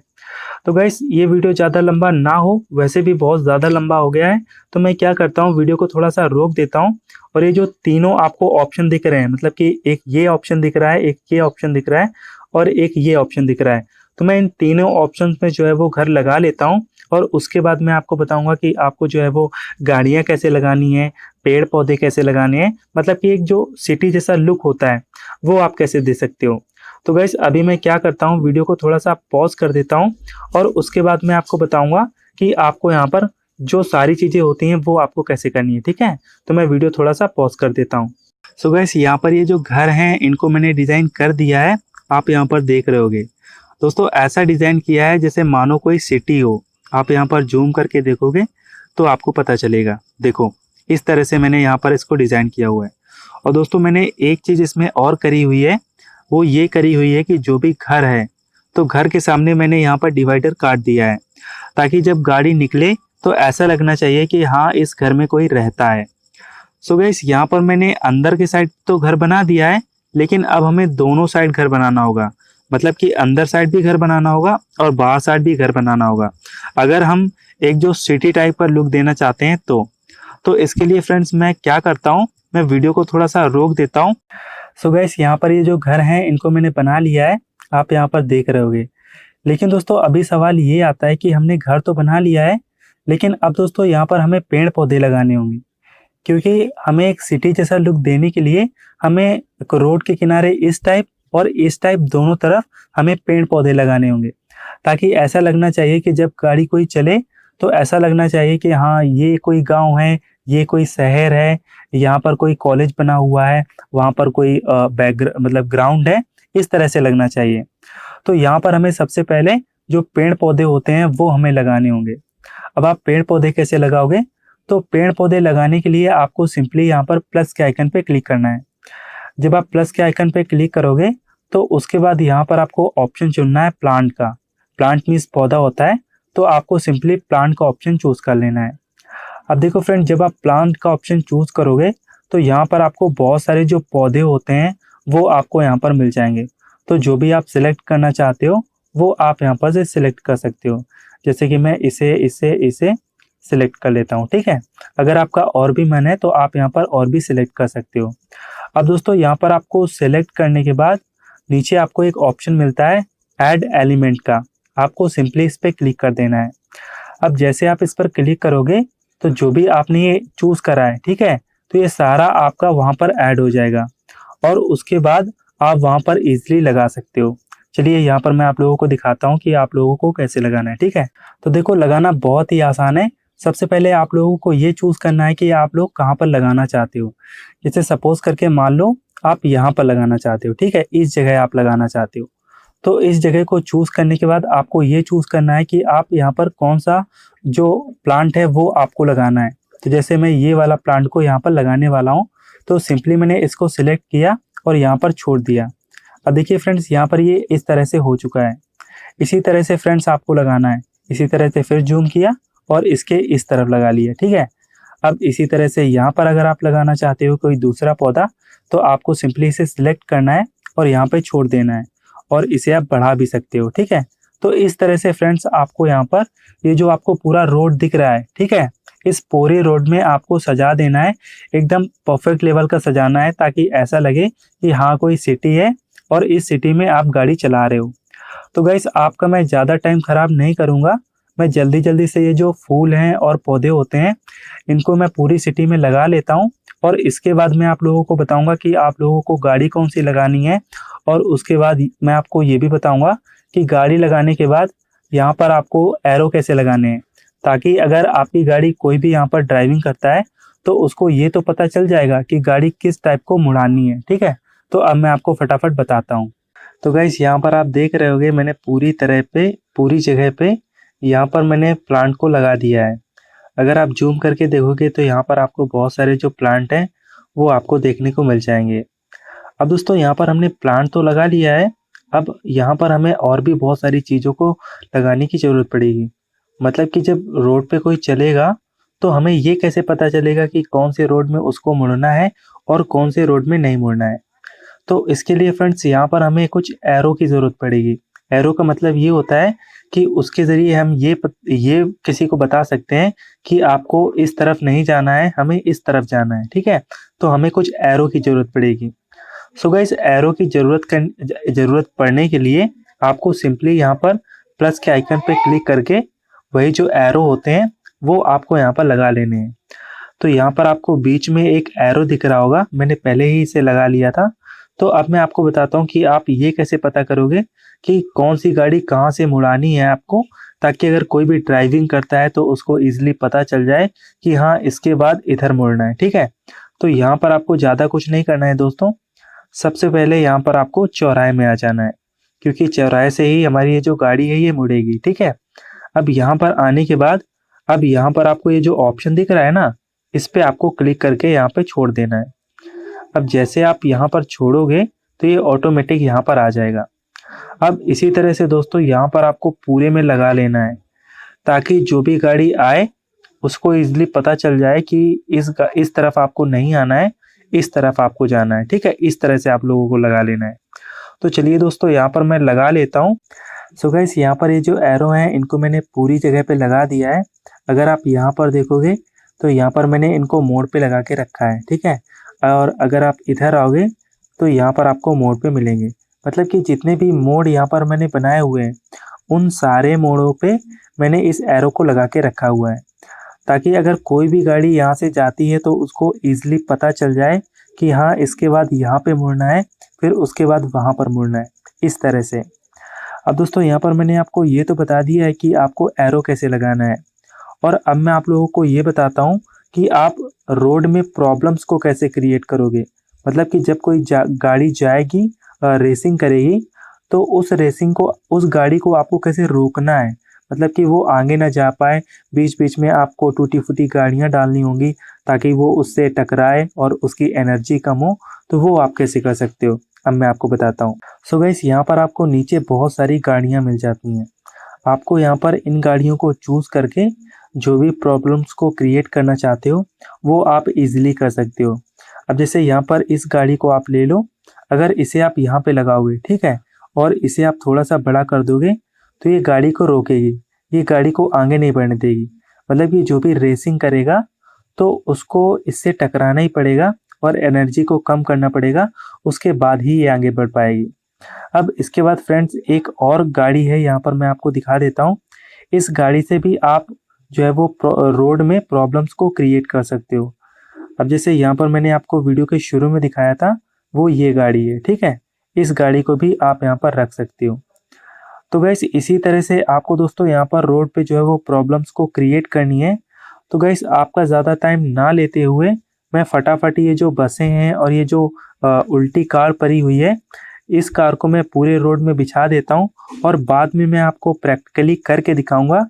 तो गाइस ये वीडियो ज़्यादा लंबा ना हो, वैसे भी बहुत ज़्यादा लंबा हो गया है, तो मैं क्या करता हूँ वीडियो को थोड़ा सा रोक देता हूँ। और ये जो तीनों आपको ऑप्शन दिख रहे हैं, मतलब कि एक ये ऑप्शन दिख रहा है, एक ये ऑप्शन दिख रहा है और एक ये ऑप्शन दिख रहा है, तो मैं इन तीनों ऑप्शन में जो है वो घर लगा लेता हूँ। और उसके बाद मैं आपको बताऊंगा कि आपको जो है वो गाड़ियाँ कैसे लगानी है, पेड़ पौधे कैसे लगाने हैं, मतलब कि एक जो सिटी जैसा लुक होता है वो आप कैसे दे सकते हो। तो गाइस अभी मैं क्या करता हूँ, वीडियो को थोड़ा सा पॉज कर देता हूँ और उसके बाद मैं आपको बताऊंगा कि आपको यहाँ पर जो सारी चीज़ें होती हैं वो आपको कैसे करनी है, ठीक है। तो मैं वीडियो थोड़ा सा पॉज कर देता हूँ। सो गाइस यहाँ पर ये जो घर हैं इनको मैंने डिज़ाइन कर दिया है, आप यहाँ पर देख रहे होगे। दोस्तों ऐसा डिज़ाइन किया है जैसे मानो कोई सिटी हो। आप यहाँ पर जूम करके देखोगे तो आपको पता चलेगा। देखो इस तरह से मैंने यहाँ पर इसको डिज़ाइन किया हुआ है। और दोस्तों मैंने एक चीज़ इसमें और करी हुई है, वो ये करी हुई है कि जो भी घर है तो घर के सामने मैंने यहाँ पर डिवाइडर काट दिया है, ताकि जब गाड़ी निकले तो ऐसा लगना चाहिए कि हाँ इस घर में कोई रहता है। सो गाइस यहाँ पर मैंने अंदर के साइड तो घर बना दिया है, लेकिन अब हमें दोनों साइड घर बनाना होगा, मतलब कि अंदर साइड भी घर बनाना होगा और बाहर साइड भी घर बनाना होगा, अगर हम एक जो सिटी टाइप का लुक देना चाहते हैं तो इसके लिए फ्रेंड्स मैं क्या करता हूँ, मैं वीडियो को थोड़ा सा रोक देता हूँ। सो गाइस यहाँ पर ये जो घर हैं इनको मैंने बना लिया है, आप यहाँ पर देख रहे होगे। लेकिन दोस्तों अभी सवाल ये आता है कि हमने घर तो बना लिया है, लेकिन अब दोस्तों यहाँ पर हमें पेड़ पौधे लगाने होंगे, क्योंकि हमें एक सिटी जैसा लुक देने के लिए हमें एक रोड के किनारे इस टाइप और इस टाइप दोनों तरफ हमें पेड़ पौधे लगाने होंगे, ताकि ऐसा लगना चाहिए कि जब गाड़ी कोई चले तो ऐसा लगना चाहिए कि हाँ ये कोई गांव है, ये कोई शहर है, यहाँ पर कोई कॉलेज बना हुआ है, वहाँ पर कोई मतलब ग्राउंड है, इस तरह से लगना चाहिए। तो यहाँ पर हमें सबसे पहले जो पेड़ पौधे होते हैं वो हमें लगाने होंगे। अब आप पेड़ पौधे कैसे लगाओगे, तो पेड़ पौधे लगाने के लिए आपको सिंपली यहाँ पर प्लस के आइकन पे क्लिक करना है। जब आप प्लस के आइकन पे क्लिक करोगे तो उसके बाद यहाँ पर आपको ऑप्शन चुनना है प्लांट का। प्लांट मीन्स पौधा होता है, तो आपको सिंपली प्लांट का ऑप्शन चूज कर लेना है। अब देखो फ्रेंड, जब आप प्लांट का ऑप्शन चूज करोगे तो यहाँ पर आपको बहुत सारे जो पौधे होते हैं वो आपको यहाँ पर मिल जाएंगे। तो जो भी आप सिलेक्ट करना चाहते हो वो आप यहाँ पर से सिलेक्ट कर सकते हो। जैसे कि मैं इसे इसे इसे सिलेक्ट कर लेता हूँ, ठीक है। अगर आपका और भी मन है तो आप यहाँ पर और भी सिलेक्ट कर सकते हो। अब दोस्तों यहाँ पर आपको सिलेक्ट करने के बाद नीचे आपको एक ऑप्शन मिलता है ऐड एलिमेंट का, आपको सिंपली इस पर क्लिक कर देना है। अब जैसे आप इस पर क्लिक करोगे तो जो भी आपने ये चूज करा है, ठीक है, तो ये सारा आपका वहां पर ऐड हो जाएगा और उसके बाद आप वहां पर इजीली लगा सकते हो। चलिए यहाँ पर मैं आप लोगों को दिखाता हूँ कि आप लोगों को कैसे लगाना है, ठीक है। तो देखो लगाना बहुत ही आसान है। सबसे पहले आप लोगों को ये चूज करना है कि आप लोग कहाँ पर लगाना चाहते हो। जैसे सपोज करके मान लो आप यहाँ पर लगाना चाहते हो, ठीक है, इस जगह आप लगाना चाहते हो। तो इस जगह को चूज करने के बाद आपको ये चूज करना है कि आप यहाँ पर कौन सा जो प्लांट है वो आपको लगाना है। तो जैसे मैं ये वाला प्लांट को यहाँ पर लगाने वाला हूँ, तो सिंपली मैंने इसको सिलेक्ट किया और यहाँ पर छोड़ दिया। अब देखिए फ्रेंड्स, यहाँ पर ये इस तरह से हो चुका है। इसी तरह से फ्रेंड्स आपको लगाना है। इसी तरह से फिर जूम किया और इसके इस तरफ लगा लिया, ठीक है। अब इसी तरह से यहाँ पर अगर आप लगाना चाहते हो कोई दूसरा पौधा, तो आपको सिंपली इसे सिलेक्ट करना है और यहाँ पे छोड़ देना है और इसे आप बढ़ा भी सकते हो, ठीक है। तो इस तरह से फ्रेंड्स आपको यहाँ पर ये जो आपको पूरा रोड दिख रहा है, ठीक है, इस पूरे रोड में आपको सजा देना है, एकदम परफेक्ट लेवल का सजाना है, ताकि ऐसा लगे कि हाँ कोई सिटी है और इस सिटी में आप गाड़ी चला रहे हो। तो गाइस आपका मैं ज़्यादा टाइम ख़राब नहीं करूँगा, मैं जल्दी जल्दी से ये जो फूल हैं और पौधे होते हैं इनको मैं पूरी सिटी में लगा लेता हूँ और इसके बाद मैं आप लोगों को बताऊँगा कि आप लोगों को गाड़ी कौन सी लगानी है। और उसके बाद मैं आपको ये भी बताऊँगा कि गाड़ी लगाने के बाद यहाँ पर आपको एरो कैसे लगाने हैं, ताकि अगर आपकी गाड़ी कोई भी यहाँ पर ड्राइविंग करता है तो उसको ये तो पता चल जाएगा कि गाड़ी किस टाइप को मुड़ानी है, ठीक है। तो अब मैं आपको फटाफट बताता हूँ। तो गाइस यहाँ पर आप देख रहे होगे मैंने पूरी तरह पे पूरी जगह पे यहाँ पर मैंने प्लांट को लगा दिया है। अगर आप जूम करके देखोगे तो यहाँ पर आपको बहुत सारे जो प्लांट हैं वो आपको देखने को मिल जाएंगे। अब दोस्तों यहाँ पर हमने प्लांट तो लगा लिया है, अब यहाँ पर हमें और भी बहुत सारी चीज़ों को लगाने की ज़रूरत पड़ेगी। मतलब कि जब रोड पे कोई चलेगा तो हमें ये कैसे पता चलेगा कि कौन से रोड में उसको मुड़ना है और कौन से रोड में नहीं मुड़ना है। तो इसके लिए फ्रेंड्स यहाँ पर हमें कुछ एरो की ज़रूरत पड़ेगी। एरो का मतलब ये होता है कि उसके ज़रिए हम ये किसी को बता सकते हैं कि आपको इस तरफ नहीं जाना है, हमें इस तरफ जाना है, ठीक है? तो हमें कुछ एरो की ज़रूरत पड़ेगी। सो गाइस एरो की ज़रूरत पड़ने के लिए आपको सिंपली यहाँ पर प्लस के आइकन पे क्लिक करके वही जो एरो होते हैं वो आपको यहाँ पर लगा लेने हैं। तो यहाँ पर आपको बीच में एक एरो दिख रहा होगा, मैंने पहले ही इसे लगा लिया था। तो अब मैं आपको बताता हूँ कि आप ये कैसे पता करोगे कि कौन सी गाड़ी कहाँ से मुड़ानी है आपको, ताकि अगर कोई भी ड्राइविंग करता है तो उसको इजीली पता चल जाए कि हाँ इसके बाद इधर मुड़ना है, ठीक है? तो यहाँ पर आपको ज़्यादा कुछ नहीं करना है दोस्तों। सबसे पहले यहाँ पर आपको चौराहे में आ जाना है, क्योंकि चौराहे से ही हमारी ये जो गाड़ी है ये मुड़ेगी, ठीक है? अब यहाँ पर आने के बाद अब यहाँ पर आपको ये जो ऑप्शन दिख रहा है ना, इस पे आपको क्लिक करके यहाँ पे छोड़ देना है। अब जैसे आप यहाँ पर छोड़ोगे तो ये ऑटोमेटिक यहाँ पर आ जाएगा। अब इसी तरह से दोस्तों यहाँ पर आपको पूरे में लगा लेना है, ताकि जो भी गाड़ी आए उसको इजीली पता चल जाए कि इस तरफ आपको नहीं आना है, इस तरफ आपको जाना है, ठीक है? इस तरह से आप लोगों को लगा लेना है। तो चलिए दोस्तों यहाँ पर मैं लगा लेता हूँ। सो गाइस यहाँ पर ये जो एरो हैं इनको मैंने पूरी जगह पे लगा दिया है। अगर आप यहाँ पर देखोगे तो यहाँ पर मैंने इनको मोड़ पे लगा के रखा है, ठीक है? और अगर आप इधर आओगे तो यहाँ पर आपको मोड़ पे मिलेंगे। मतलब कि जितने भी मोड़ यहाँ पर मैंने बनाए हुए हैं उन सारे मोड़ों पे मैंने इस एरो को लगा के रखा हुआ है, ताकि अगर कोई भी गाड़ी यहाँ से जाती है तो उसको ईजिली पता चल जाए कि हाँ इसके बाद यहाँ पे मुड़ना है, फिर उसके बाद वहाँ पर मुड़ना है, इस तरह से। अब दोस्तों यहाँ पर मैंने आपको ये तो बता दिया है कि आपको एरो कैसे लगाना है, और अब मैं आप लोगों को ये बताता हूँ कि आप रोड में प्रॉब्लम्स को कैसे क्रिएट करोगे। मतलब कि जब कोई गाड़ी जाएगी, रेसिंग करेगी, तो उस गाड़ी को आपको कैसे रोकना है। मतलब कि वो आगे ना जा पाए, बीच बीच में आपको टूटी फूटी गाड़ियाँ डालनी होंगी ताकि वो उससे टकराए और उसकी एनर्जी कम हो। तो वो आप कैसे कर सकते हो, अब मैं आपको बताता हूँ। सो गाइस यहाँ पर आपको नीचे बहुत सारी गाड़ियाँ मिल जाती हैं। आपको यहाँ पर इन गाड़ियों को चूज़ करके जो भी प्रॉब्लम्स को क्रिएट करना चाहते हो वो आप इजीली कर सकते हो। अब जैसे यहाँ पर इस गाड़ी को आप ले लो, अगर इसे आप यहाँ पे लगाओगे, ठीक है, और इसे आप थोड़ा सा बड़ा कर दोगे तो ये गाड़ी को रोकेगी, ये गाड़ी को आगे नहीं बढ़ने देगी। मतलब कि जो भी रेसिंग करेगा तो उसको इससे टकराना ही पड़ेगा और एनर्जी को कम करना पड़ेगा, उसके बाद ही ये आगे बढ़ पाएगी। अब इसके बाद फ्रेंड्स एक और गाड़ी है, यहाँ पर मैं आपको दिखा देता हूँ। इस गाड़ी से भी आप जो है वो रोड में प्रॉब्लम्स को क्रिएट कर सकते हो। अब जैसे यहाँ पर मैंने आपको वीडियो के शुरू में दिखाया था वो ये गाड़ी है, ठीक है? इस गाड़ी को भी आप यहाँ पर रख सकते हो। तो गैस इसी तरह से आपको दोस्तों यहाँ पर रोड पे जो है वो प्रॉब्लम्स को क्रिएट करनी है। तो गैस आपका ज़्यादा टाइम ना लेते हुए मैं फटाफट ये जो बसें हैं और ये जो उल्टी कार पड़ी हुई है, इस कार को मैं पूरे रोड में बिछा देता हूँ, और बाद में मैं आपको प्रैक्टिकली करके दिखाऊंगा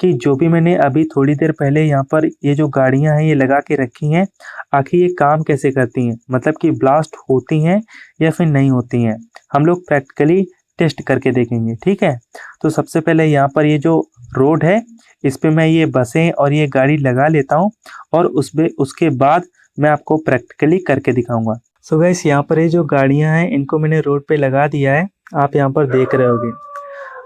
कि जो भी मैंने अभी थोड़ी देर पहले यहाँ पर ये जो गाड़ियाँ हैं ये लगा के रखी हैं, आखिर ये काम कैसे करती हैं, मतलब कि ब्लास्ट होती हैं या फिर नहीं होती हैं। हम लोग प्रैक्टिकली टेस्ट करके देखेंगे, ठीक है? तो सबसे पहले यहाँ पर ये जो रोड है इस पे मैं ये बसें और ये गाड़ी लगा लेता हूँ, और उसके बाद मैं आपको प्रैक्टिकली करके दिखाऊंगा। सो गाइस यहाँ पर ये जो गाड़ियाँ हैं इनको मैंने रोड पे लगा दिया है, आप यहाँ पर देख रहे होगे।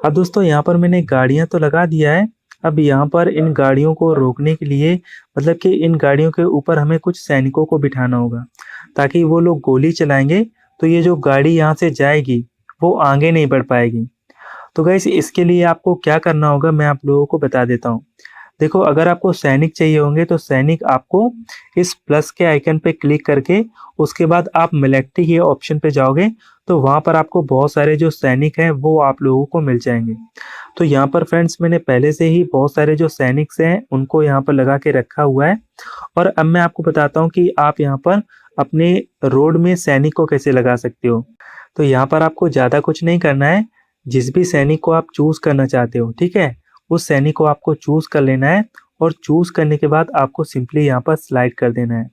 अब दोस्तों यहाँ पर मैंने गाड़ियाँ तो लगा दिया है। अब यहाँ पर इन गाड़ियों को रोकने के लिए, मतलब कि इन गाड़ियों के ऊपर हमें कुछ सैनिकों को बिठाना होगा, ताकि वो लोग गोली चलाएंगे तो ये जो गाड़ी यहाँ से जाएगी वो आगे नहीं बढ़ पाएगी। तो गाइस इसके लिए आपको क्या करना होगा मैं आप लोगों को बता देता हूँ। देखो, अगर आपको सैनिक चाहिए होंगे तो सैनिक आपको इस प्लस के आइकन पे क्लिक करके उसके बाद आप मिलिट्री के ऑप्शन पे जाओगे तो वहाँ पर आपको बहुत सारे जो सैनिक हैं वो आप लोगों को मिल जाएंगे। तो यहाँ पर फ्रेंड्स मैंने पहले से ही बहुत सारे जो सैनिक्स हैं उनको यहाँ पर लगा के रखा हुआ है, और अब मैं आपको बताता हूँ कि आप यहाँ पर अपने रोड में सैनिक को कैसे लगा सकते हो। तो यहाँ पर आपको ज़्यादा कुछ नहीं करना है, जिस भी सैनिक को आप चूज़ करना चाहते हो, ठीक है, उस सैनिक को आपको चूज़ कर लेना है, और चूज़ करने के बाद आपको सिंपली यहाँ पर स्लाइड कर देना है।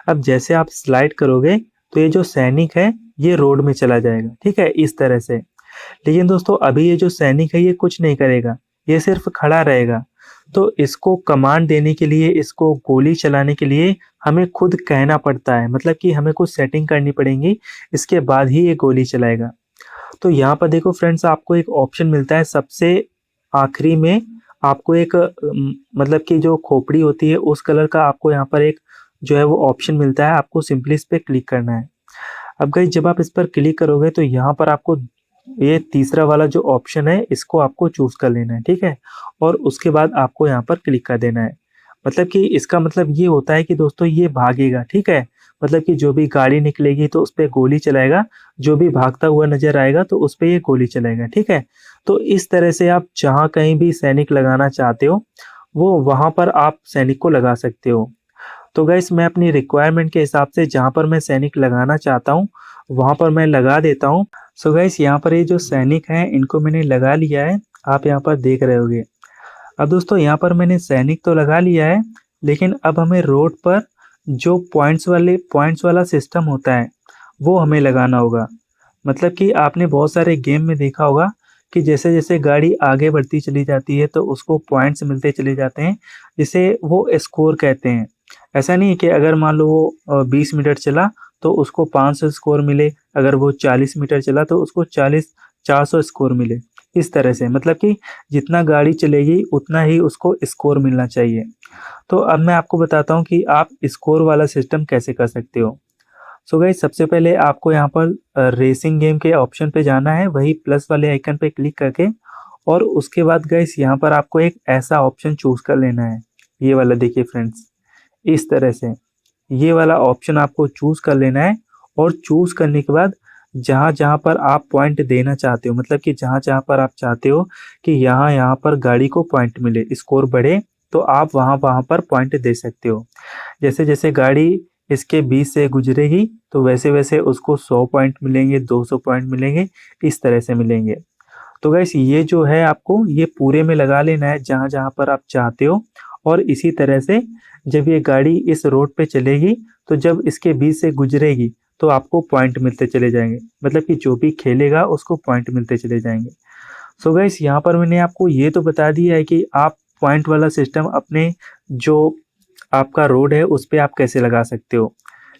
अब जैसे आप स्लाइड करोगे तो ये जो सैनिक है ये रोड में चला जाएगा, ठीक है, इस तरह से। लेकिन दोस्तों अभी ये जो सैनिक है ये कुछ नहीं करेगा, ये सिर्फ खड़ा रहेगा। तो इसको कमांड देने के लिए, इसको गोली चलाने के लिए हमें खुद कहना पड़ता है, मतलब कि हमें कुछ सेटिंग करनी पड़ेगी, इसके बाद ही ये गोली चलाएगा। तो यहाँ पर देखो फ्रेंड्स, आपको एक ऑप्शन मिलता है सबसे आखिरी में, आपको एक मतलब कि जो खोपड़ी होती है उस कलर का आपको यहाँ पर एक जो है वो ऑप्शन मिलता है, आपको सिंपली इस पर क्लिक करना है। अब गाइस जब आप इस पर क्लिक करोगे तो यहाँ पर आपको ये तीसरा वाला जो ऑप्शन है इसको आपको चूज कर लेना है, ठीक है। और उसके बाद आपको यहाँ पर क्लिक कर देना है। मतलब कि इसका मतलब ये होता है कि दोस्तों ये भागेगा, ठीक है। मतलब कि जो भी गाड़ी निकलेगी तो उस पर गोली चलाएगा, जो भी भागता हुआ नजर आएगा तो उस पर ये गोली चलाएगा, ठीक है। तो इस तरह से आप जहाँ कहीं भी सैनिक लगाना चाहते हो वो वहां पर आप सैनिक को लगा सकते हो। तो गाइस मैं अपनी रिक्वायरमेंट के हिसाब से जहाँ पर मैं सैनिक लगाना चाहता हूँ वहां पर मैं लगा देता हूँ। सो गाइस यहाँ पर ये जो सैनिक हैं इनको मैंने लगा लिया है, आप यहाँ पर देख रहे होगे। अब दोस्तों यहाँ पर मैंने सैनिक तो लगा लिया है, लेकिन अब हमें रोड पर जो पॉइंट्स वाला सिस्टम होता है वो हमें लगाना होगा। मतलब कि आपने बहुत सारे गेम में देखा होगा कि जैसे जैसे गाड़ी आगे बढ़ती चली जाती है तो उसको पॉइंट्स मिलते चले जाते हैं, जिसे वो स्कोर कहते हैं। ऐसा नहीं है कि अगर मान लो वो 20 मीटर चला तो उसको 500 स्कोर मिले, अगर वो 40 मीटर चला तो उसको 400 स्कोर मिले। इस तरह से मतलब कि जितना गाड़ी चलेगी उतना ही उसको स्कोर मिलना चाहिए। तो अब मैं आपको बताता हूँ कि आप स्कोर वाला सिस्टम कैसे कर सकते हो। सो गाइस सबसे पहले आपको यहाँ पर रेसिंग गेम के ऑप्शन पे जाना है, वही प्लस वाले आइकन पे क्लिक करके, और उसके बाद गाइस यहाँ पर आपको एक ऐसा ऑप्शन चूज कर लेना है, ये वाला देखिए फ्रेंड्स, इस तरह से ये वाला ऑप्शन आपको चूज कर लेना है। और चूज करने के बाद जहाँ जहाँ पर आप पॉइंट देना चाहते हो, मतलब कि जहाँ जहाँ पर आप चाहते हो कि यहाँ यहाँ पर गाड़ी को पॉइंट मिले, स्कोर बढ़े, तो आप वहाँ वहाँ पर पॉइंट दे सकते हो। जैसे जैसे गाड़ी इसके बीच से गुजरेगी तो वैसे वैसे उसको 100 पॉइंट मिलेंगे, 200 पॉइंट मिलेंगे, इस तरह से मिलेंगे। तो गैस ये जो है आपको ये पूरे में लगा लेना है जहाँ जहाँ पर आप चाहते हो। और इसी तरह से जब ये गाड़ी इस रोड पे चलेगी तो जब इसके बीच से गुजरेगी तो आपको पॉइंट मिलते चले जाएंगे, मतलब कि जो भी खेलेगा उसको पॉइंट मिलते चले जाएंगे। सो गैस यहाँ पर मैंने आपको ये तो बता दिया है कि आप पॉइंट वाला सिस्टम अपने जो आपका रोड है उस पर आप कैसे लगा सकते हो।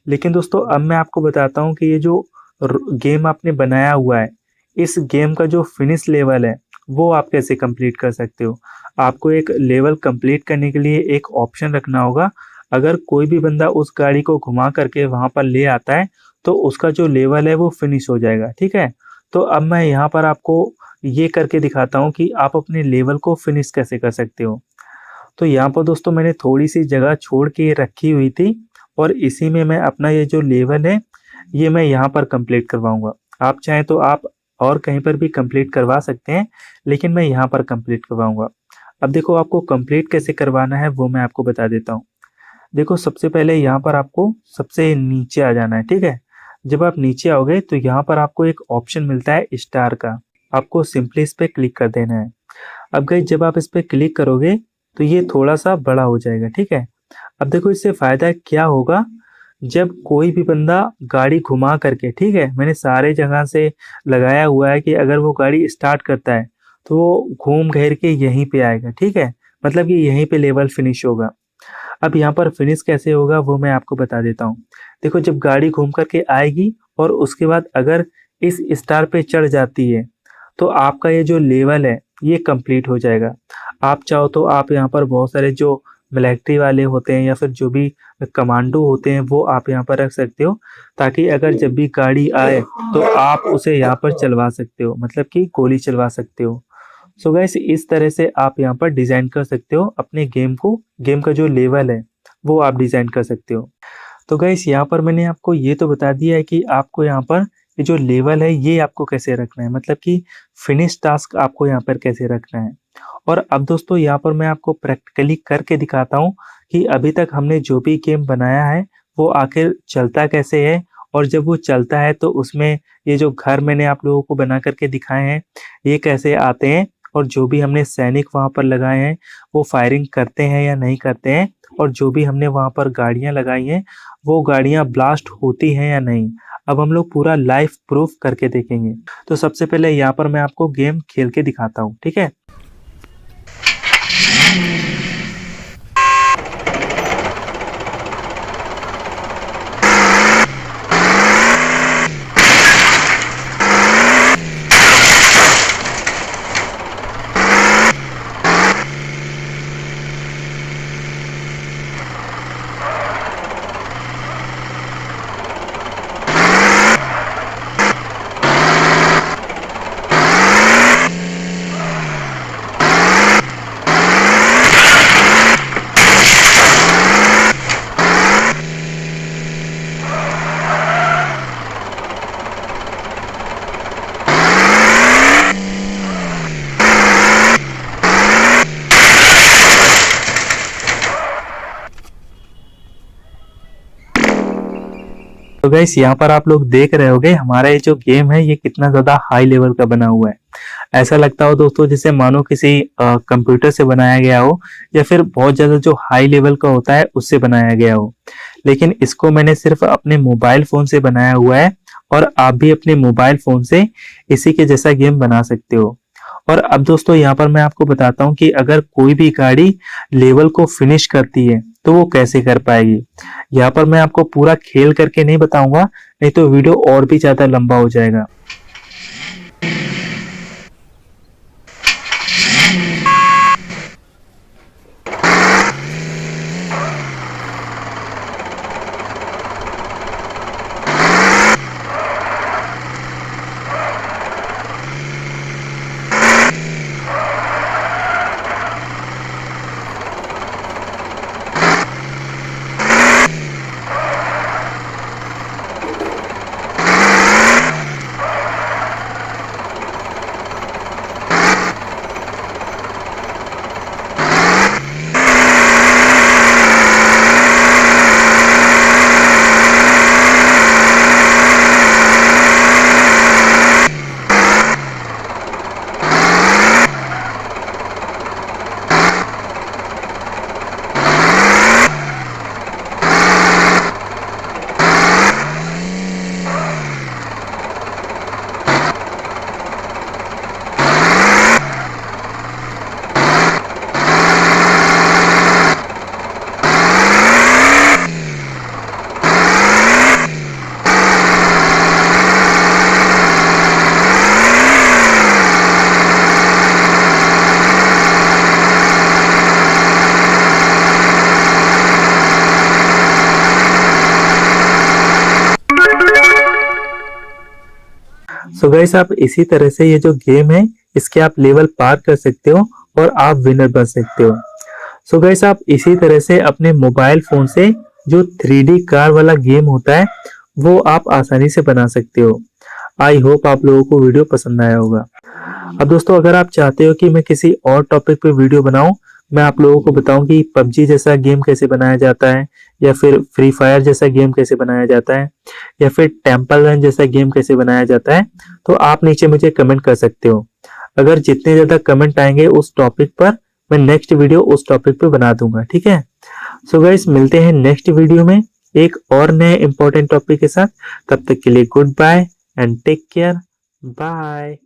लेकिन दोस्तों अब मैं आपको बताता हूँ कि ये जो गेम आपने बनाया हुआ है, इस गेम का जो फिनिश लेवल है वो आप कैसे कंप्लीट कर सकते हो। आपको एक लेवल कंप्लीट करने के लिए एक ऑप्शन रखना होगा। अगर कोई भी बंदा उस गाड़ी को घुमा करके वहां पर ले आता है तो उसका जो लेवल है वो फिनिश हो जाएगा, ठीक है। तो अब मैं यहाँ पर आपको ये करके दिखाता हूँ कि आप अपने लेवल को फिनिश कैसे कर सकते हो। तो यहाँ पर दोस्तों मैंने थोड़ी सी जगह छोड़ के रखी हुई थी और इसी में मैं अपना ये जो लेवल है ये मैं यहाँ पर कंप्लीट करवाऊंगा। आप चाहें तो आप और कहीं पर भी कंप्लीट करवा सकते हैं, लेकिन मैं यहाँ पर कंप्लीट करवाऊंगा। अब देखो आपको कंप्लीट कैसे करवाना है वो मैं आपको बता देता हूँ। देखो सबसे पहले यहाँ पर आपको सबसे नीचे आ जाना है, ठीक है। जब आप नीचे आओगे तो यहाँ पर आपको एक ऑप्शन मिलता है स्टार का, आपको सिंपली इस पर क्लिक कर देना है। अब गाइस जब आप इस पर क्लिक करोगे तो ये थोड़ा सा बड़ा हो जाएगा, ठीक है। अब देखो इससे फायदा क्या होगा, जब कोई भी बंदा गाड़ी घुमा करके, ठीक है, मैंने सारे जगह से लगाया हुआ है कि अगर वो गाड़ी स्टार्ट करता है तो वो घूम घेर के यहीं पे आएगा, ठीक है। मतलब कि यहीं पे लेवल फिनिश होगा। अब यहाँ पर फिनिश कैसे होगा वो मैं आपको बता देता हूँ। देखो जब गाड़ी घूम करके आएगी और उसके बाद अगर इस स्टार पे चढ़ जाती है तो आपका ये जो लेवल है ये कंप्लीट हो जाएगा। आप चाहो तो आप यहाँ पर बहुत सारे जो मिलिट्री वाले होते हैं या फिर जो भी कमांडो होते हैं वो आप यहाँ पर रख सकते हो, ताकि अगर जब भी गाड़ी आए तो आप उसे यहाँ पर चलवा सकते हो, मतलब कि गोली चलवा सकते हो। सो गाइस इस तरह से आप यहाँ पर डिजाइन कर सकते हो अपने गेम को, गेम का जो लेवल है वो आप डिजाइन कर सकते हो। तो गाइस यहाँ पर मैंने आपको ये तो बता दिया है कि आपको यहाँ पर ये जो लेवल है ये आपको कैसे रखना है, मतलब कि फिनिश टास्क आपको यहाँ पर कैसे रखना है। और अब दोस्तों यहाँ पर मैं आपको प्रैक्टिकली करके दिखाता हूँ कि अभी तक हमने जो भी गेम बनाया है वो आखिर चलता कैसे है। और जब वो चलता है तो उसमें ये जो घर मैंने आप लोगों को बना करके दिखाए हैं ये कैसे आते हैं, और जो भी हमने सैनिक वहां पर लगाए हैं वो फायरिंग करते हैं या नहीं करते हैं, और जो भी हमने वहां पर गाड़ियां लगाई हैं वो गाड़ियां ब्लास्ट होती हैं या नहीं। अब हम लोग पूरा लाइव प्रूफ करके देखेंगे। तो सबसे पहले यहाँ पर मैं आपको गेम खेल के दिखाता हूँ, ठीक है। तो गाइस यहाँ पर आप लोग देख रहे होगे हमारा ये जो गेम है ये कितना ज्यादा हाई लेवल का बना हुआ है। ऐसा लगता हो दोस्तों जैसे मानो किसी कंप्यूटर से बनाया गया हो या फिर बहुत ज्यादा जो हाई लेवल का होता है उससे बनाया गया हो। लेकिन इसको मैंने सिर्फ अपने मोबाइल फोन से बनाया हुआ है और आप भी अपने मोबाइल फोन से इसी के जैसा गेम बना सकते हो। और अब दोस्तों यहाँ पर मैं आपको बताता हूँ कि अगर कोई भी गाड़ी लेवल को फिनिश करती है तो वो कैसे कर पाएगी। यहाँ पर मैं आपको पूरा खेल करके नहीं बताऊंगा, नहीं तो वीडियो और भी ज्यादा लंबा हो जाएगा। सो गाइस आप इसी तरह से ये जो गेम है इसके आप लेवल पार कर सकते हो और आप विनर बन सकते हो। सो गाइस आप इसी तरह से अपने मोबाइल फोन से जो 3D कार वाला गेम होता है वो आप आसानी से बना सकते हो। आई होप आप लोगों को वीडियो पसंद आया होगा। अब दोस्तों अगर आप चाहते हो कि मैं किसी और टॉपिक पे वीडियो बनाऊं, मैं आप लोगों को बताऊं कि पबजी जैसा गेम कैसे बनाया जाता है या फिर फ्री फायर जैसा गेम कैसे बनाया जाता है या फिर टेम्पल रन जैसा गेम कैसे बनाया जाता है, तो आप नीचे मुझे कमेंट कर सकते हो। अगर जितने ज्यादा कमेंट आएंगे उस टॉपिक पर मैं नेक्स्ट वीडियो उस टॉपिक पे बना दूंगा, ठीक है। सो गाइस मिलते हैं नेक्स्ट वीडियो में एक और नए इंपॉर्टेंट टॉपिक के साथ। तब तक के लिए goodbye and take care, bye.